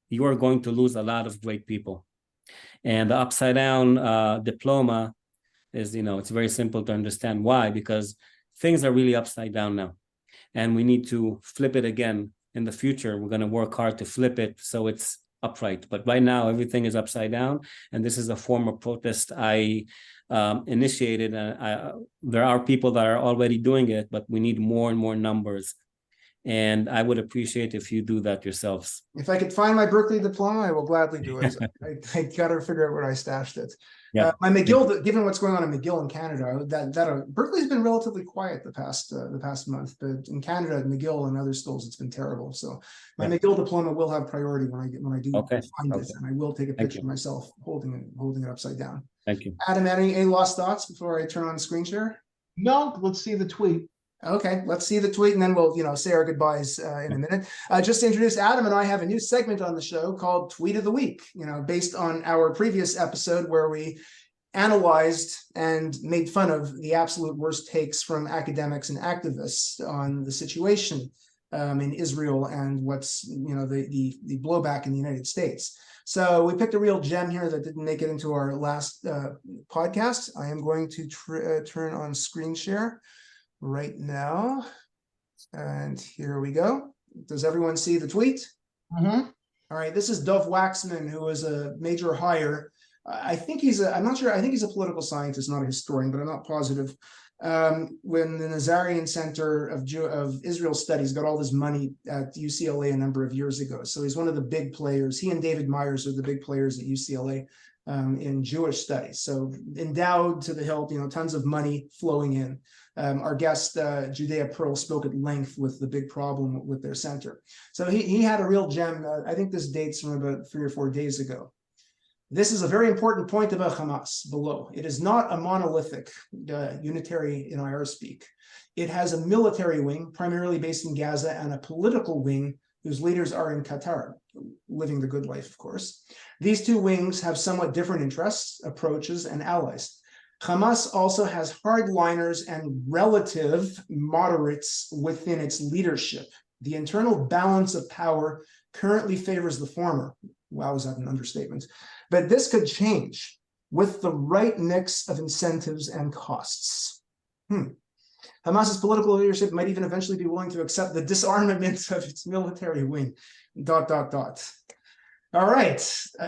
you are going to lose a lot of great people. And the upside down diploma is, it's very simple to understand why, because things are really upside down now. And we need to flip it again in the future. We're going to work hard to flip it so it's upright. But right now, everything is upside down. And this is a form of protest I initiated. There are people that are already doing it, but we need more and more numbers. And I would appreciate if you do that yourselves. If I could find my Berkeley diploma, I will gladly do it. I got to figure out where I stashed it. Yeah. My McGill, given what's going on in McGill in Canada, Berkeley's been relatively quiet the past month, but in Canada, McGill and other schools, it's been terrible. So my McGill diploma will have priority when I do find it, and I will take a picture myself holding it upside down. Thank you, Adam. Any lost thoughts before I turn on screen share? No, let's see the tweet. Okay, let's see the tweet, and then we'll, say our goodbyes in a minute. Just to introduce, Adam and I have a new segment on the show called Tweet of the Week, based on our previous episode where we analyzed and made fun of the absolute worst takes from academics and activists on the situation in Israel and what's, the blowback in the United States. So we picked a real gem here that didn't make it into our last podcast. I am going to turn on screen share right now, and here we go. Does everyone see the tweet? Mm-hmm. All right, this is Dov Waxman, who is a major hire. I think he's I'm not sure, I think he's a political scientist, not a historian, but I'm not positive. When the Nazarian Center of Israel Studies got all this money at UCLA a number of years ago. So he's one of the big players. He and David Myers are the big players at UCLA in Jewish studies. So endowed to the hilt, tons of money flowing in. Our guest, Judea Pearl, spoke at length with the big problem with their center. So he had a real gem. I think this dates from about 3 or 4 days ago. This is a very important point about Hamas below. It is not a monolithic unitary in IR speak. It has a military wing, primarily based in Gaza, and a political wing whose leaders are in Qatar, living the good life, of course. These two wings have somewhat different interests, approaches, and allies. Hamas also has hardliners and relative moderates within its leadership. The internal balance of power currently favors the former. Wow, is that an understatement? But this could change with the right mix of incentives and costs. Hamas's political leadership might even eventually be willing to accept the disarmament of its military wing. ... All right,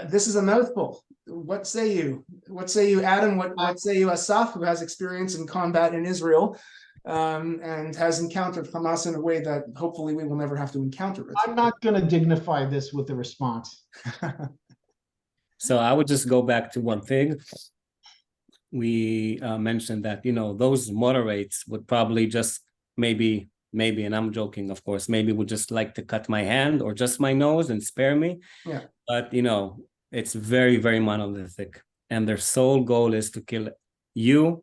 this is a mouthful. What say you? What say you, Adam? What say you, Asaf, who has experience in combat in Israel and has encountered Hamas in a way that hopefully we will never have to encounter it? I'm not going to dignify this with a response. So I would just go back to one thing. We mentioned that, those moderates would probably just maybe, and I'm joking, of course, maybe would just like to cut my hand or just my nose and spare me. Yeah. But, it's very, very monolithic. And their sole goal is to kill you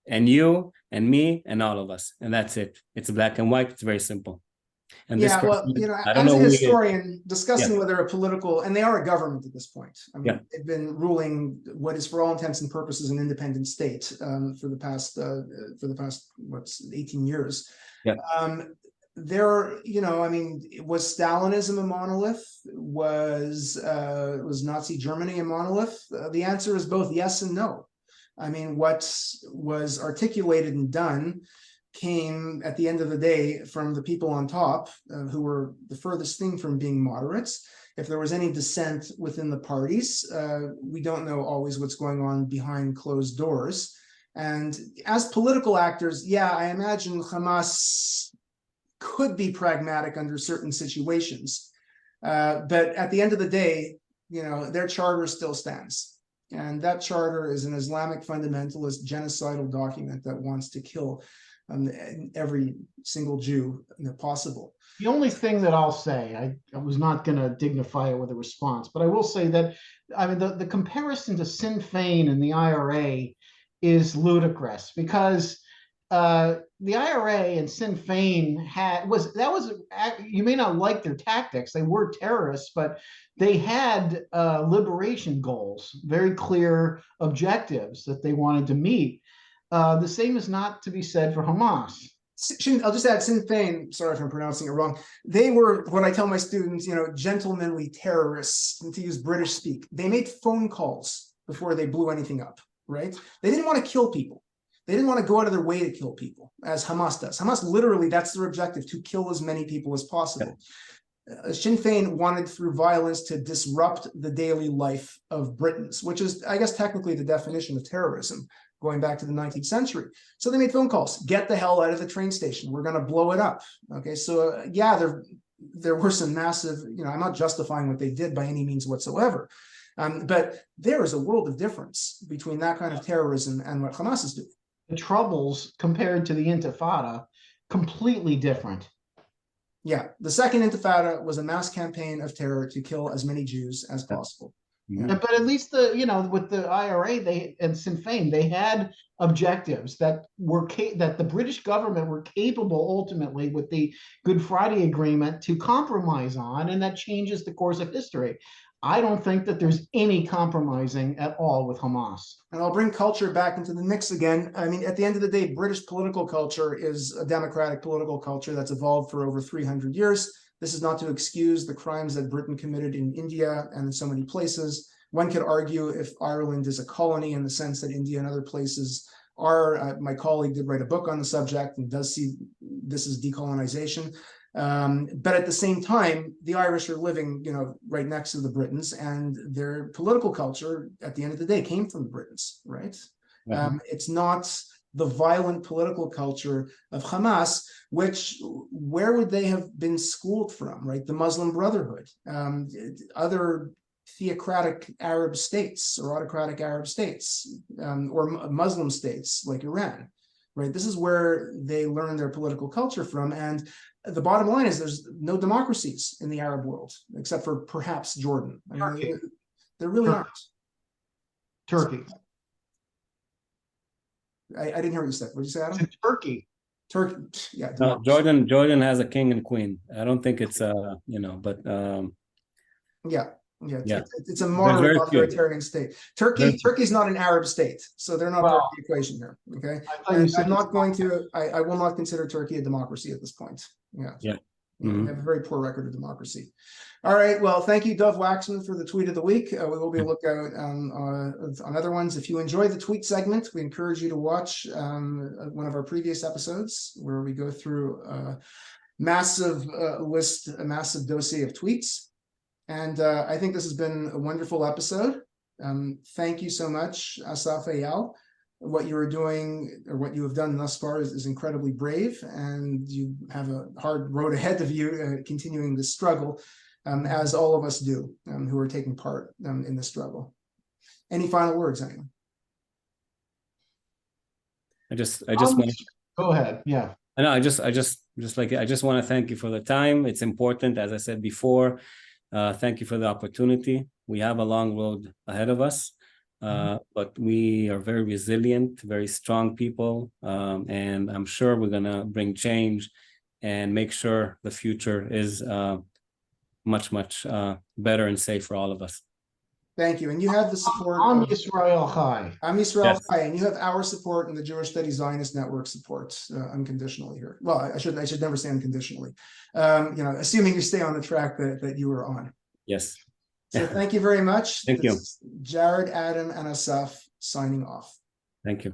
and me and all of us. And that's it. It's black and white. It's very simple. And yeah, well, as a historian, discussing whether a political, and they are a government at this point. I mean, they've been ruling what is, for all intents and purposes, an independent state for the past 18 years. Yeah. Was Stalinism a monolith? Was Nazi Germany a monolith? The answer is both yes and no. I mean, what was articulated and done came at the end of the day from the people on top, who were the furthest thing from being moderates. If there was any dissent within the parties, we don't know always what's going on behind closed doors. And as political actors, I imagine Hamas could be pragmatic under certain situations. But at the end of the day, their charter still stands. And that charter is an Islamic fundamentalist genocidal document that wants to kill every single Jew possible. The only thing that I'll say, I was not going to dignify it with a response, but I will say that, the comparison to Sinn Féin and the IRA is ludicrous, because the IRA and Sinn Féin you may not like their tactics. They were terrorists, but they had liberation goals, very clear objectives that they wanted to meet. The same is not to be said for Hamas. I'll just add Sinn Féin, sorry if I'm pronouncing it wrong. They were, what I tell my students, gentlemanly terrorists, to use British speak. They made phone calls before they blew anything up, right? They didn't want to kill people. They didn't want to go out of their way to kill people, as Hamas does. Hamas, literally, that's their objective, to kill as many people as possible. Sinn Féin wanted, through violence, to disrupt the daily life of Britons, which is, I guess, technically the definition of terrorism, going back to the 19th century. So they made phone calls, get the hell out of the train station. We're going to blow it up. Okay, so yeah, there were some massive, I'm not justifying what they did by any means whatsoever. But there is a world of difference between that kind of terrorism and what Hamas is doing. The Troubles, compared to the Intifada, completely different. Yeah, the second Intifada was a mass campaign of terror to kill as many Jews as possible. Yeah. But at least with the IRA and Sinn Féin, they had objectives that the British government were capable ultimately, with the Good Friday Agreement, to compromise on, and that changes the course of history. I don't think that there's any compromising at all with Hamas. And I'll bring culture back into the mix again. I mean, at the end of the day, British political culture is a democratic political culture that's evolved for over 300 years. This is not to excuse the crimes that Britain committed in India and in so many places. One could argue if Ireland is a colony, in the sense that India and other places are. My colleague did write a book on the subject and does see this as decolonization. But at the same time, the Irish are living, right next to the Britons, and their political culture, at the end of the day, came from the Britons, right? Mm-hmm. It's not the violent political culture of Hamas, where would they have been schooled from, right? The Muslim Brotherhood, other theocratic Arab states or autocratic Arab states, or Muslim states like Iran, right? This is where they learn their political culture from. And the bottom line is there's no democracies in the Arab world, except for perhaps Jordan. Turkey. There really aren't. Turkey. I didn't hear what you said. What did you say, Adam? Turkey. Turkey, yeah. No, Jordan has a king and queen. I don't think it's but yeah. It's a moderate authoritarian state. Turkey's not an Arab state, so they're not part of the equation here. Okay, I will not consider Turkey a democracy at this point. Yeah. Mm-hmm. They have a very poor record of democracy. All right. Well, thank you, Dov Waxman, for the tweet of the week. We will be looking out on other ones. If you enjoy the tweet segment, we encourage you to watch one of our previous episodes where we go through a massive a massive dossier of tweets. And I think this has been a wonderful episode. Thank you so much, Asaf Eyal. What you are doing, or what you have done thus far, is incredibly brave, and you have a hard road ahead of you continuing this struggle, as all of us do who are taking part in this struggle. Any final words, anyone? I just want to go ahead. Yeah. I know. I just want to thank you for the time. It's important, as I said before. Thank you for the opportunity. We have a long road ahead of us. But we are very resilient, very strong people, and I'm sure we're going to bring change and make sure the future is much, much better and safe for all of us. Thank you. And you have the support. Am Yisrael Chai. Am Yisrael Chai, and you have our support and the Jewish Studies Zionist Network support unconditionally here. Well, I should never say unconditionally. Assuming you stay on the track that you were on. Yes. So thank you very much. Thank you. Jarrod, Adam, and Asaf signing off. Thank you.